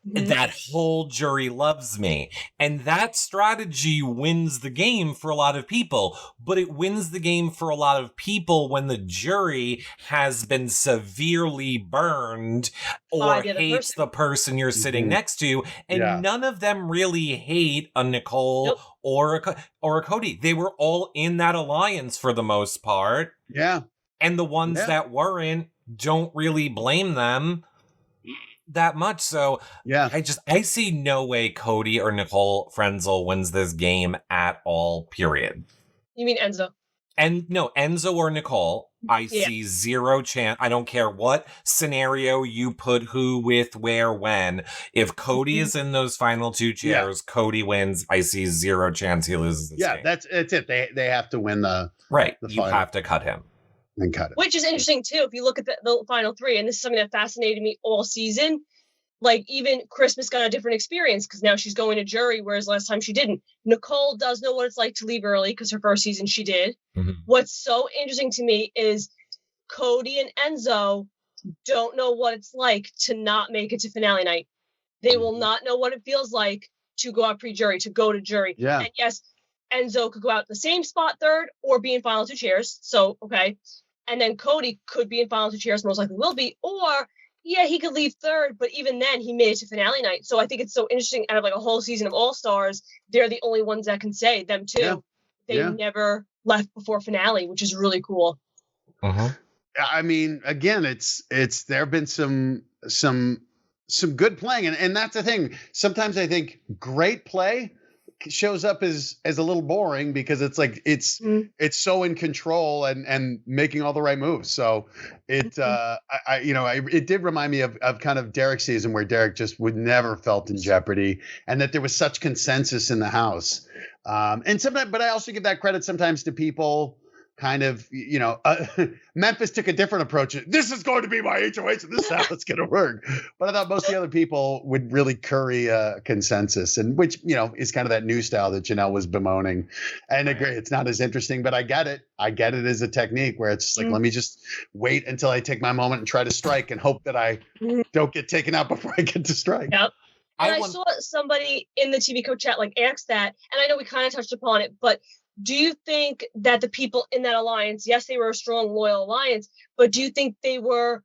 That whole jury loves me. And that strategy wins the game for a lot of people. But it wins the game for a lot of people when the jury has been severely burned or hates the person you're sitting next to. And none of them really hate a Nicole or a Cody. They were all in that alliance for the most part. Yeah. And the ones that weren't don't really blame them that much. So I see no way Cody or Nicole Frenzel wins this game at all, period. You mean Enzo? And no, Enzo or Nicole, I see zero chance. I don't care what scenario you put who with where when. If Cody is in those final two chairs, Cody wins. I see zero chance he loses this game. That's it. They have to win the you have to cut him. And cut it. Which is interesting too. If you look at the final three, and this is something that fascinated me all season. Like even Christmas got a different experience because now she's going to jury, whereas last time she didn't. Nicole does know what it's like to leave early because her first season she did. What's so interesting to me is Cody and Enzo don't know what it's like to not make it to finale night. They will not know what it feels like to go out pre-jury, to go to jury. Yeah. And yes, Enzo could go out the same spot third or be in final two chairs. So, okay. And then Cody could be in final two chairs, most likely will be, or he could leave third, but even then he made it to finale night. So I think it's so interesting. Out of like a whole season of All-Stars, they're the only ones that can say, them too. They never left before finale, which is really cool. I mean, again, it's there have been some good playing, and that's the thing. Sometimes I think great play shows up as a little boring because it's like it's so in control and making all the right moves. So it it did remind me of kind of Derek's season where Derek just would never felt in jeopardy, and that there was such consensus in the house. And sometimes, but I also give that credit sometimes to people. Kind of, Memphis took a different approach. This is going to be my HOH, and this is how it's going to work. But I thought most of the other people would really curry consensus, and which, is kind of that new style that Janelle was bemoaning. And agree, it's not as interesting, but I get it. I get it as a technique where it's like, let me just wait until I take my moment and try to strike and hope that I don't get taken out before I get to strike. Yep. And I saw somebody in the TV Code chat ask that, and I know we kind of touched upon it, but do you think that the people in that alliance, yes, they were a strong, loyal alliance, but do you think they were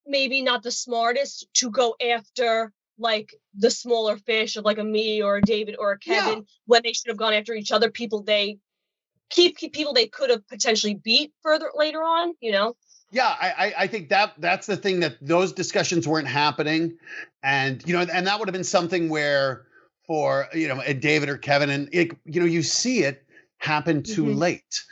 maybe not the smartest to go after like the smaller fish of like a me or a David or a Kevin when they should have gone after each other, people they could have potentially beat further later on, Yeah, I think that's the thing, that those discussions weren't happening. And, and that would have been something where for, a David or Kevin, and you see it happen too late.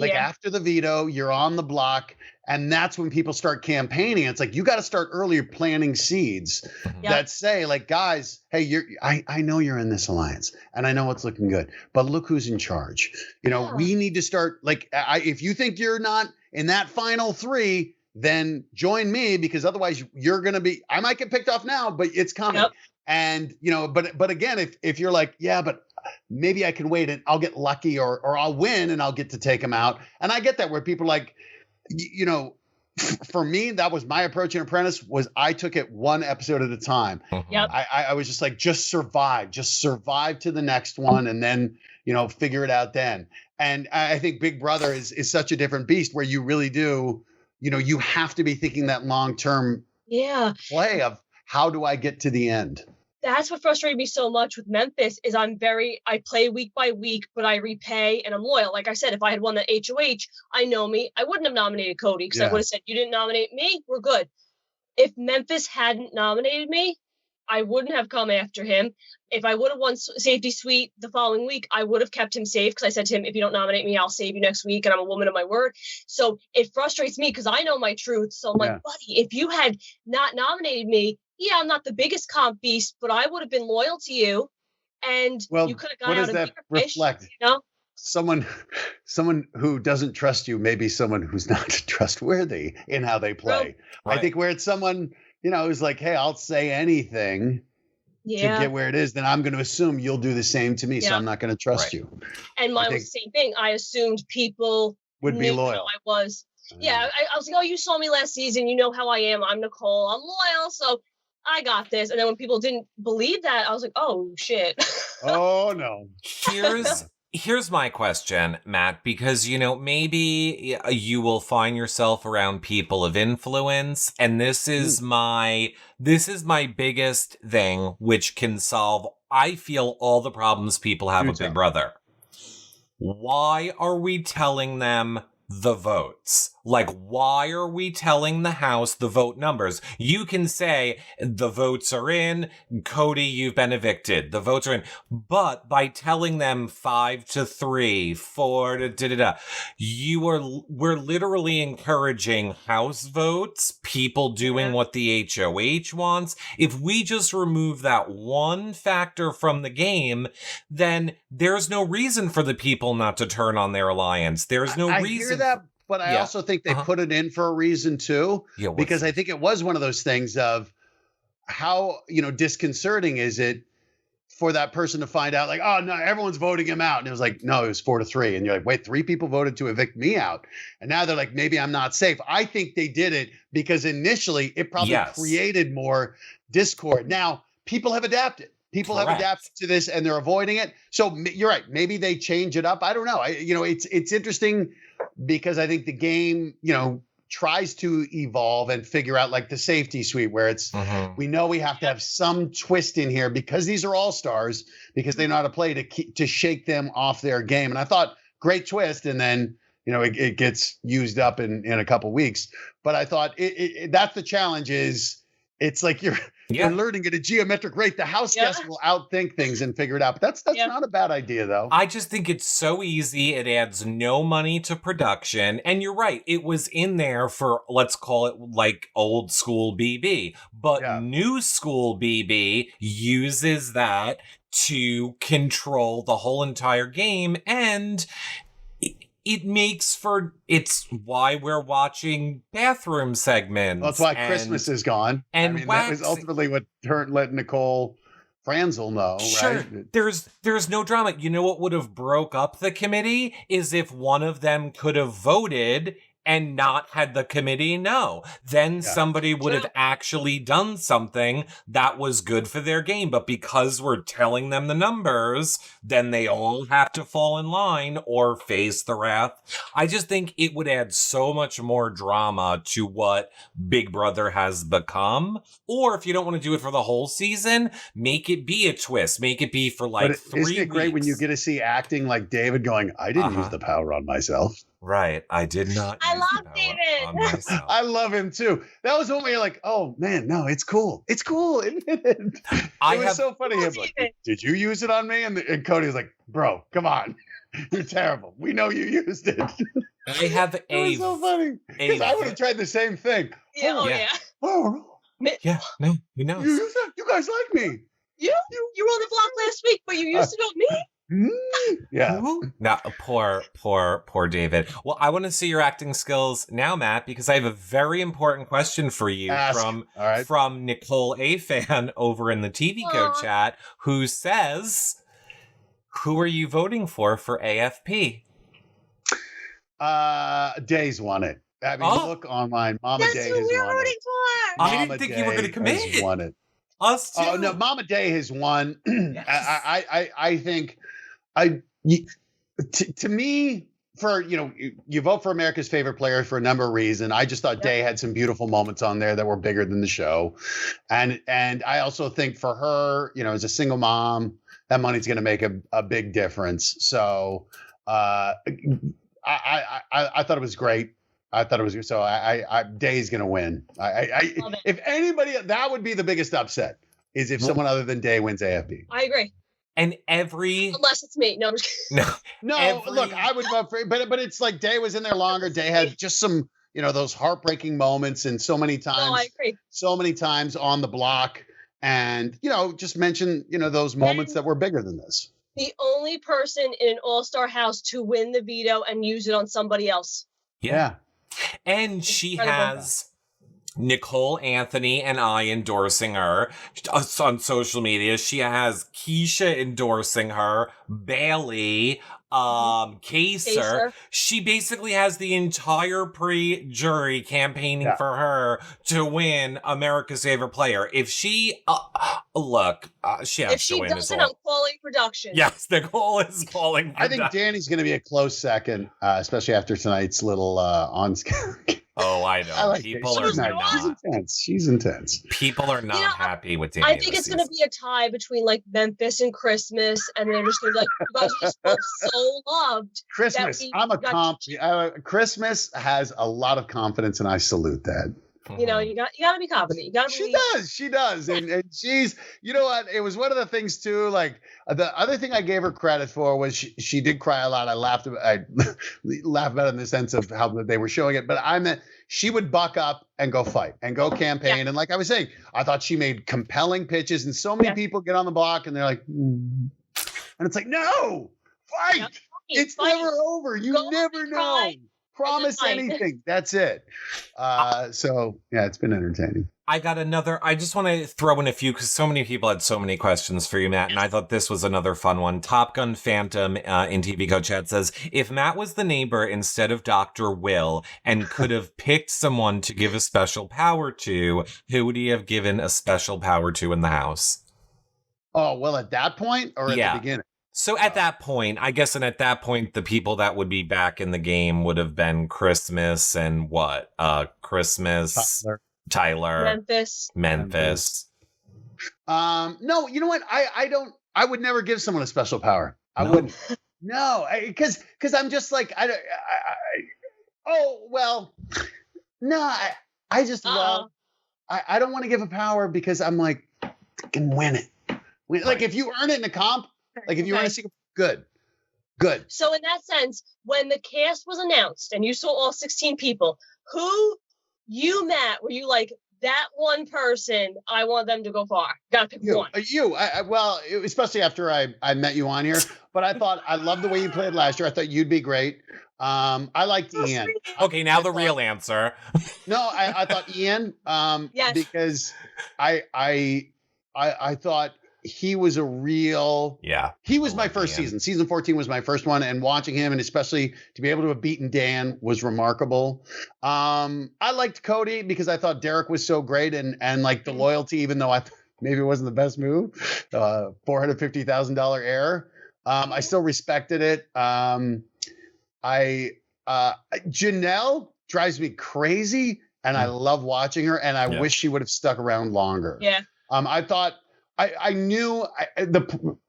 After the veto, you're on the block, and that's when people start campaigning. It's like, you got to start earlier planting seeds that say like, guys, hey, I know you're in this alliance and I know it's looking good, but look who's in charge. We need to start if you think you're not in that final three, then join me, because otherwise you're going to be, I might get picked off now, but it's coming. And, but again, if you're like, but maybe I can wait and I'll get lucky or I'll win and I'll get to take them out. And I get that, where people are like, for me, that was my approach in Apprentice, was I took it one episode at a time. I was just like, just survive to the next one, and then, figure it out then. And I think Big Brother is such a different beast, where you really do, you have to be thinking that long-term play of, how do I get to the end? That's what frustrated me so much with Memphis, is I play week by week, but I repay and I'm loyal. Like I said, if I had won that HOH, I know me, I wouldn't have nominated Cody, because I would have said, you didn't nominate me, we're good. If Memphis hadn't nominated me, I wouldn't have come after him. If I would have won Safety Suite the following week, I would have kept him safe, because I said to him, if you don't nominate me, I'll save you next week, and I'm a woman of my word. So it frustrates me because I know my truth. So I'm like, buddy, if you had not nominated me, I'm not the biggest comp beast, but I would have been loyal to you, and you could have gone out and beat your fish, Someone who doesn't trust you may be someone who's not trustworthy in how they play. Right. I think where it's someone, who's like, hey, I'll say anything, get where it is, then I'm going to assume you'll do the same to me. Yeah. So I'm not going to trust you. And mine was the same thing. I assumed people would be loyal. How I was. Yeah, I was like, oh, you saw me last season. You know how I am. I'm Nicole. I'm loyal. So I got this. And then when people didn't believe that, I was like, oh, shit. Oh, no. Here's my question, Matt, because, maybe you will find yourself around people of influence, and this is my biggest thing, which can solve, I feel, all the problems people have with Big Brother. Why are we telling them the votes? Like, why are we telling the house the vote numbers? You can say the votes are in, Cody, you've been evicted. The votes are in. But by telling them 5-3, 4 we're literally encouraging house votes, people doing what the HOH wants. If we just remove that one factor from the game, then there's no reason for the people not to turn on their alliance. There's no reason. I hear that. But I also think they put it in for a reason too, because I think it was one of those things of how, disconcerting is it for that person to find out like, oh no, everyone's voting him out. And it was like, no, it was 4-3. And you're like, wait, 3 people voted to evict me out. And now they're like, maybe I'm not safe. I think they did it because initially it probably created more discord. Now people have adapted. People have adapted to this and they're avoiding it. So you're right. Maybe they change it up. I don't know. It's interesting because I think the game, tries to evolve and figure out like the safety suite where it's, we know we have to have some twist in here because these are all stars, because they know how to play to shake them off their game. And I thought great twist. And then, it gets used up in a couple weeks, but I thought that's the challenge is it's like you're learning at a geometric rate. The house guest will outthink things and figure it out. But that's not a bad idea, though. I just think it's so easy. It adds no money to production. And you're right. It was in there for, let's call it like old school BB. But new school BB uses that to control the whole entire game. And it's why we're watching bathroom segments. Well, that's why Christmas is gone. And that was ultimately what let Nicole Franzel know, right? There's no drama. You know what would have broke up the committee is if one of them could have voted and not had the committee know. Then somebody would have actually done something that was good for their game. But because we're telling them the numbers, then they all have to fall in line or face the wrath. I just think it would add so much more drama to what Big Brother has become. Or if you don't want to do it for the whole season, make it be a twist. Make it be for like 3 weeks. Isn't it great when you get to see acting like David going, I didn't use the power on myself. Right. I did not. I love David. I love him too. That was one where you're like, oh man, no, it's cool. It's cool. It was so funny. Him like, did you use it on me? And Cody was like, bro, come on. You're terrible. We know you used it. I have it was so funny. Because I would have tried the same thing. Yeah. Oh, yeah. No, we know. You guys like me. You were on the block last week, but you used it on me. Yeah. Now, poor David. Well, I want to see your acting skills now, Matt, because I have a very important question for you from Nicole A. Fan over in the TV Code chat, who says, who are you voting for AFP? Day's won it. I mean, look online. Mama Day has won it. I didn't think you were going to commit. Has won it. Us too. Oh no, Mama Day has won. Yes. I think to me, for you vote for America's favorite player for a number of reasons. I just thought Day had some beautiful moments on there that were bigger than the show, and I also think for her, as a single mom, that money's going to make a big difference. So I thought it was great. I thought it was so. Day's gonna win. If anybody, that would be the biggest upset is if someone other than Day wins AFP. I agree. And unless it's me, no. Look, I would vote for, but it's like Day was in there longer. Day had just some, those heartbreaking moments, and so many times. No, I agree. So many times on the block, and just mention those moments that were bigger than this. The only person in an all-star house to win the veto and use it on somebody else. Yeah. And she has Nicole, Anthony, and I endorsing her on social media. She has Keisha endorsing her, Bailey, Kaser. She basically has the entire pre-jury campaigning for her to win America's Favorite Player. If she, she has if she to win. Doesn't, I'm calling production. Yes, Nicole is calling production. I think Danny's going to be a close second, especially after tonight's little on-scale. Oh, I know. I People are not. She's intense. She's intense. People are not happy with Danny. I think it's going to be a tie between like Memphis and Christmas, and they're just going to be like, you guys are just both so loved. Christmas. I'm a comp. Christmas has a lot of confidence, and I salute that. You know, you got to be confident. You got to. She does, and she's. You know what? It was one of the things too. Like the other thing I gave her credit for was she did cry a lot. I laughed about it in the sense of how they were showing it, but I meant she would buck up and go fight and go campaign. Yeah. And like I was saying, I thought she made compelling pitches, and so many people get on the block and they're like, and it's like, no, fight. Yep. It's never over. You never know. Promise anything. That's it. So yeah, it's been entertaining. I just want to throw in a few because so many people had so many questions for you, Matt, and I thought this was another fun one. Top Gun Phantom in TV Co Chat says, if Matt was the neighbor instead of Dr. Will and could have picked someone to give a special power to, who would he have given a special power to in the house? Oh, well, at that point or at the beginning? So at that point, I guess, and at that point, the people that would be back in the game would have been Christmas and what? Christmas, Tyler, Memphis. No, you know what? I would never give someone a special power. I wouldn't. No, because I'm just like, I just love, I don't want to give a power because I'm like, I can win it. Like if you earn it in a comp, like if you want to see, good. So in that sense, when the cast was announced and you saw all 16 people, who Matt, were you like, that one person, I want them to go far? Gotta pick one. Especially after I met you on here, but I thought, I loved the way you played last year. I thought you'd be great. I liked Ian. Okay, now the real answer. No, I thought Ian, because I thought he was a real, he was my first season. Season 14 was my first one, and watching him, and especially to be able to have beaten Dan, was remarkable. I liked Cody because I thought Derek was so great, and like the loyalty, even though maybe it wasn't the best move, $450,000 error. I still respected it. Janelle drives me crazy, and I love watching her, and I wish she would have stuck around longer. Yeah. I thought, I knew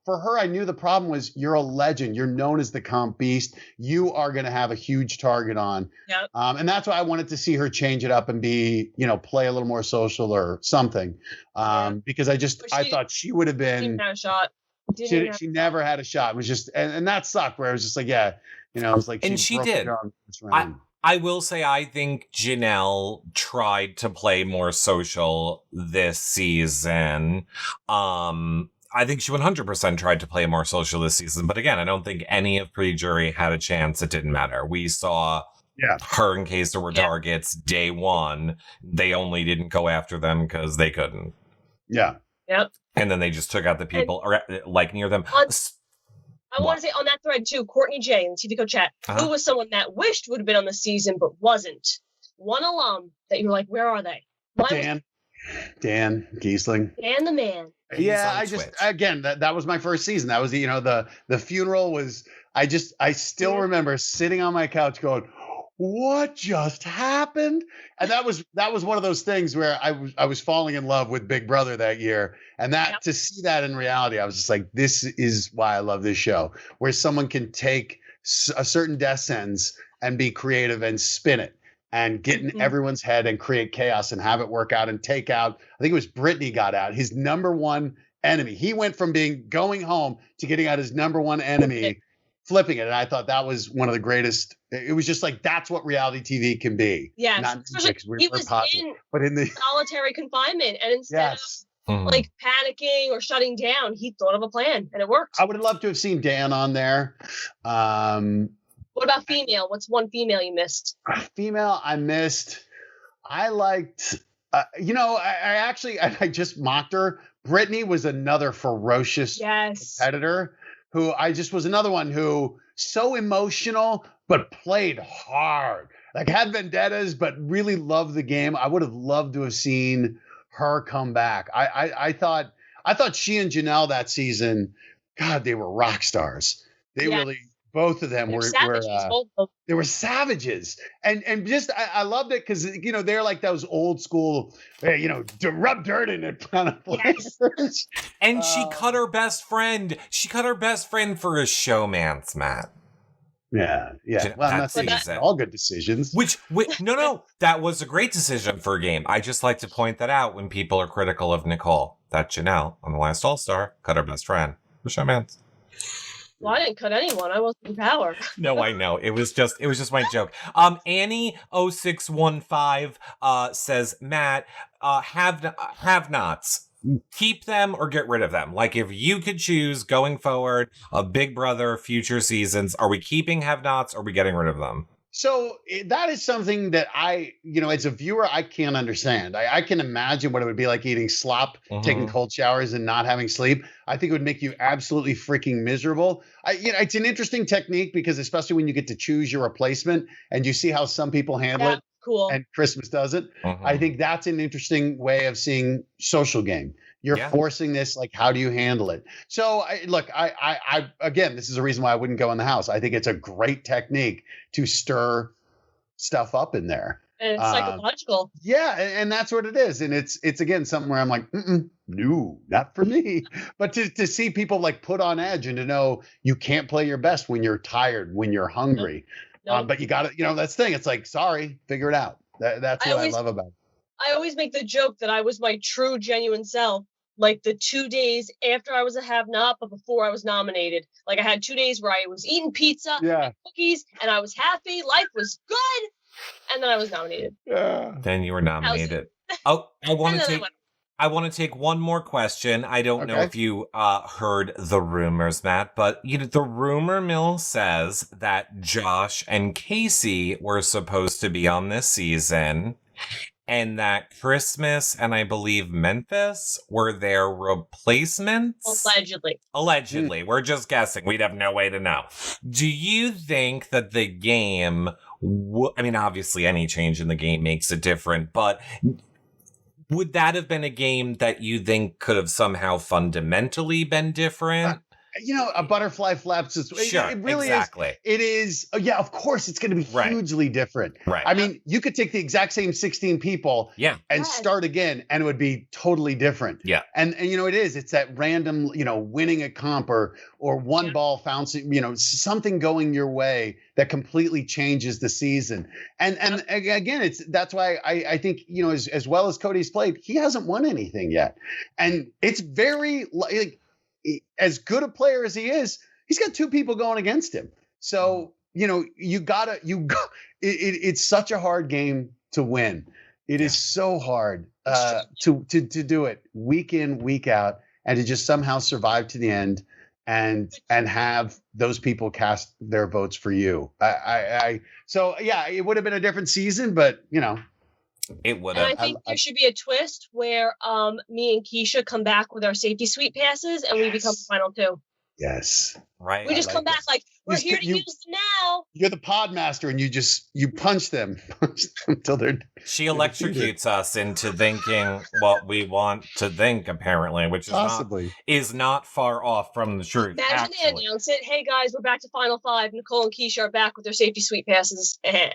for her, I knew the problem was you're a legend. You're known as the comp beast. You are going to have a huge target on. Yep. And that's why I wanted to see her change it up and be, play a little more social or something. Because I thought she would have been. Didn't have a shot. She never had a shot. It was just, and that sucked where it was just like, it was like, and she did. I will say, I think Janelle tried to play more social this season. I think she 100% tried to play more social this season. But again, I don't think any of pre-jury had a chance. It didn't matter. We saw her in case there were targets day one. They only didn't go after them because they couldn't. Yeah. Yep. And then they just took out the people near them. I want to say on that thread too, Courtney J in TV Co Chat, who was someone that wished would have been on the season but wasn't. One alum that you were like, where are they? Dan Giesling. Dan the man. Yeah, again, that was my first season. That was the funeral was. I still remember sitting on my couch going, what just happened? And that was one of those things where I was falling in love with Big Brother that year. And to see that in reality, I was just like, this is why I love this show, where someone can take a certain death sentence and be creative and spin it and get in everyone's head and create chaos and have it work out and take out. I think it was Brittany got out, his number one enemy. He went from going home to getting out his number one enemy, flipping it. And I thought that was one of the greatest. It was just like, that's what reality TV can be. Yeah. He was in the solitary confinement. And instead of like panicking or shutting down, he thought of a plan and it worked. I would have loved to have seen Dan on there. What about female? What's one female you missed? Female I missed. I liked I just mocked her. Brittany was another ferocious competitor who was another one who so emotional, but played hard. Like had vendettas, but really loved the game. I would have loved to have seen her come back. I thought she and Janelle that season, God, they were rock stars. They really, both of them were they were savages. And just, I loved it because, they're like those old school, rub dirt in it kind of players. Yes. And she cut her best friend. She cut her best friend for a showmance, Matt. Yeah. Well, that's all good decisions. No, that was a great decision for a game. I just like to point that out when people are critical of Nicole. That Janelle on the last All-Star cut her best friend for showmance. Well, I didn't cut anyone. I wasn't in power. No, I know. It was just my joke. Annie0615 says, Matt, have-nots. Keep them or get rid of them. Like if you could choose going forward of Big Brother future seasons, are we keeping have-nots or are we getting rid of them? So that is something that as a viewer, I can't understand. I can imagine what it would be like eating slop, taking cold showers and not having sleep. I think it would make you absolutely freaking miserable. It's an interesting technique because especially when you get to choose your replacement and you see how some people handle it. Cool. And Christmas doesn't. I think that's an interesting way of seeing social game. You're forcing this, like, how do you handle it? So I again, this is a reason why I wouldn't go in the house. I think it's a great technique to stir stuff up in there. And it's psychological. Yeah, and that's what it is. And it's again something where I'm like, no, not for me. But to see people like put on edge and to know you can't play your best when you're tired, when you're hungry. Nope. But you got to, that's the thing. It's like, sorry, figure it out. That's what I love about it. I always make the joke that I was my true, genuine self. Like the 2 days after I was a have-not, but before I was nominated. Like I had 2 days where I was eating pizza and cookies, and I was happy. Life was good. And then I was nominated. Yeah. Then you were nominated. I want to take one more question. I don't know if you heard the rumors, Matt, but the rumor mill says that Josh and Casey were supposed to be on this season. And that Christmas and I believe Memphis were their replacements? Allegedly. We're just guessing. We'd have no way to know. Do you think that the game, obviously any change in the game makes it different, but would that have been a game that you think could have somehow fundamentally been different? A butterfly flaps its way. Sure, it really exactly. is. It is. Yeah, of course, it's going to be hugely different. Right. I mean, you could take the exact same 16 people and start again, and it would be totally different. Yeah. And it is. It's that random, winning a comp or one ball bouncing, something going your way that completely changes the season. And again, that's why I think, as well as Cody's played, he hasn't won anything yet. And it's very like, as good a player as he is, he's got two people going against him. So, it's such a hard game to win. It is so hard to do it week in, week out, and to just somehow survive to the end and have those people cast their votes for you. So it would have been a different season, but it would have. And I think there should be a twist where me and Keisha come back with our safety suite passes and we become final two. Yes. Right. We just come back like, we're here to use them now. You're the pod master and you punch them until they're... She electrocutes us into thinking what we want to think, apparently, which is not far off from the truth. Imagine they announce it. Hey guys, we're back to Final Five. Nicole and Keisha are back with their safety suite passes. That'd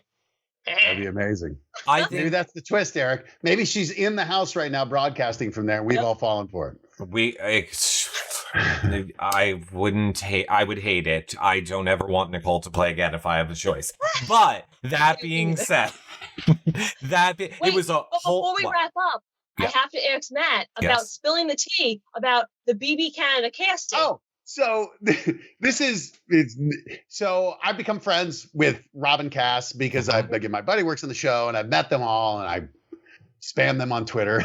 be amazing. I think maybe that's the twist, Eric. Maybe she's in the house right now broadcasting from there. We've all fallen for it. I would hate it. I don't ever want Nicole to play again if I have a choice. But that being said, it was a whole... Before we wrap up, I have to ask Matt about spilling the tea about the BB Canada casting. Oh, so so I've become friends with Rob and Cass because my buddy works on the show and I've met them all and I spam them on Twitter.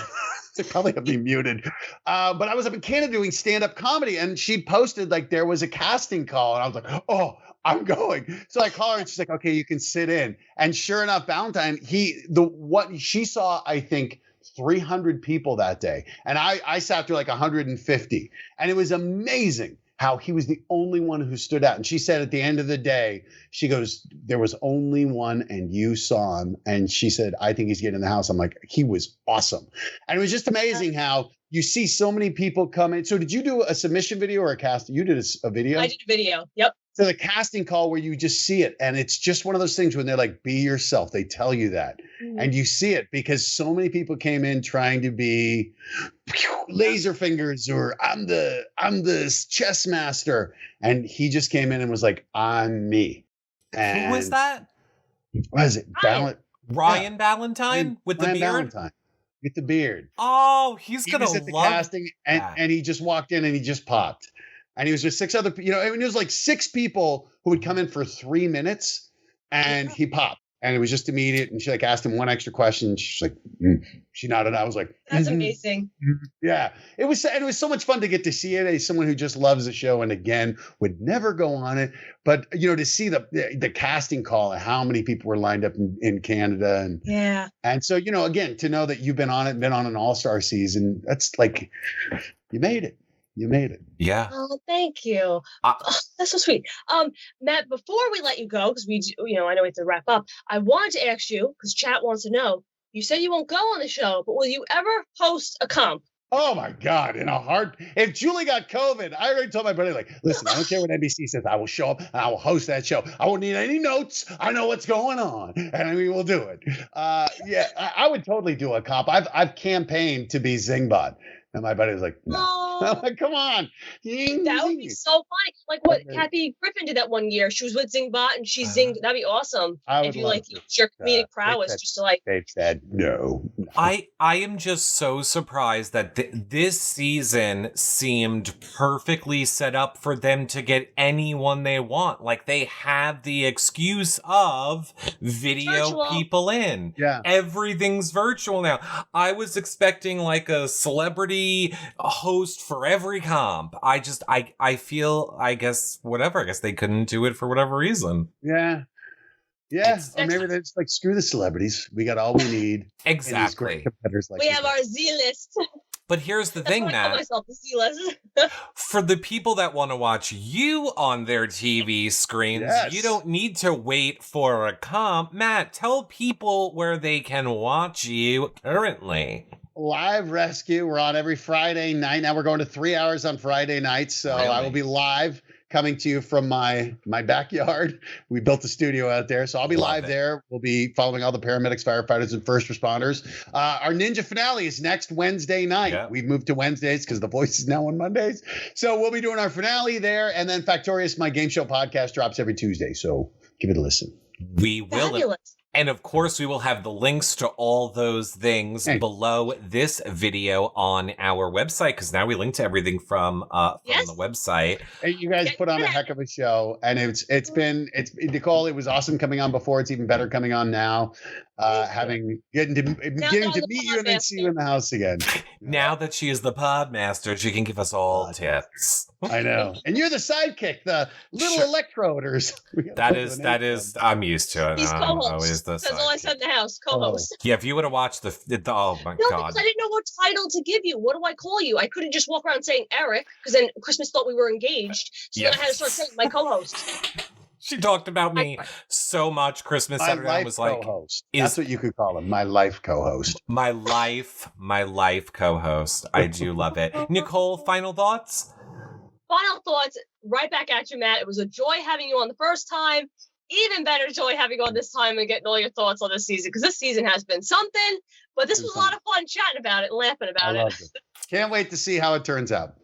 They probably have me muted. But I was up in Canada doing stand-up comedy and she posted like there was a casting call and I was like, oh, I'm going. So I call her and she's like, okay, you can sit in. And sure enough, Valentine, what she saw, I think, 300 people that day. And I sat through like 150. And it was amazing how he was the only one who stood out. And she said at the end of the day, she goes, there was only one and you saw him. And she said, I think he's getting in the house. I'm like, he was awesome. And it was just amazing how you see so many people come in. So did you do a submission video or a casting? You did a video? I did a video. Yep. So the casting call where you just see it. And it's just one of those things when they're like, be yourself. They tell you that. Mm-hmm. And you see it because so many people came in trying to be laser fingers or I'm the chess master. And he just came in and was like, I'm me. And who was that? What is it? Ryan Ballantyne with the beard? Ballantyne. With the beard. Oh, he's gonna was at the love casting and he just walked in and he just popped. And he was with 6 other people, I mean, it was like 6 people who would come in for 3 minutes and he popped. And it was just immediate. And she like asked him one extra question. She's like, she nodded. I was like, that's amazing. Yeah. It was so much fun to get to see it as someone who just loves the show and again would never go on it. But to see the casting call and how many people were lined up in Canada and and so again to know that you've been on an all-star season, that's like you made it. You made it. Yeah. Oh, thank you. That's so sweet. Matt, before we let you go, because I know we have to wrap up, I wanted to ask you, because chat wants to know, you said you won't go on the show, but will you ever host a comp? Oh my God, if Julie got COVID, I already told my buddy, like, listen, I don't care what NBC says, I will show up and I will host that show. I won't need any notes. I know what's going on. And we will do it. I would totally do a comp. I've campaigned to be Zingbot. And my buddy was like, no. I'm like, come on. That would be so funny. Like what Kathy Griffin did that one year. She was with Zingbot and she zinged. That'd be awesome. If you use your comedic prowess just to like. They said no. I am just so surprised that this season seemed perfectly set up for them to get anyone they want. Like they have the excuse of video people in. Yeah. Everything's virtual now. I was expecting like a celebrity host for every comp. I feel, I guess they couldn't do it for whatever reason. Yeah. Or maybe they're just like, screw the celebrities. We got all we need. Exactly. Competitors like we have our Z-list. But here's the thing, Matt. I call myself the Z-list. For the people that want to watch you on their TV screens, you don't need to wait for a comp. Matt, tell people where they can watch you currently. Live Rescue. We're on every Friday night. Now we're going to 3 hours on Friday nights. So really? I will be live coming to you from my backyard. We built a studio out there. So I'll be live there. We'll be following all the paramedics, firefighters, and first responders. Our Ninja finale is next Wednesday night. Yeah. We've moved to Wednesdays because The Voice is now on Mondays. So we'll be doing our finale there. And then Factorious, my game show podcast, drops every Tuesday. So give it a listen. We will. Fabulous. And of course, we will have the links to all those things below this video on our website, because now we link to everything from the website. And you guys put on a heck of a show, and it's been Nicole. It was awesome coming on before. It's even better coming on now. Getting to meet you and then see you in the house again. Now that she is the podmaster, she can give us all tips. I know. And you're the sidekick, the little electrode. That is. I'm used to it. He's co-host. That's all I said in the house. Co-host. Yeah, if you would have watched oh my God. I didn't know what title to give you. What do I call you? I couldn't just walk around saying Eric, because then Christmas thought we were engaged. So then I had to start saying my co-host. She talked about me so much. Christmas Saturday was like, co-host. That's what you could call him. My life co-host. My life co-host. I do love it. Nicole, final thoughts? Final thoughts. Right back at you, Matt. It was a joy having you on the first time. Even better joy having you on this time and getting all your thoughts on this season, because this season has been something. But this was a lot of fun chatting about it and laughing about it. Can't wait to see how it turns out.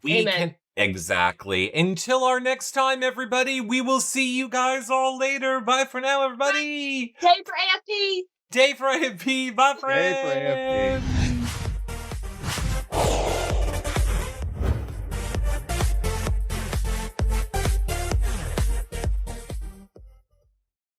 Amen. Exactly. Until our next time, everybody, we will see you guys all later. Bye for now, everybody. Day for AFP. Day for AFP. Bye, friends. Day for AFP.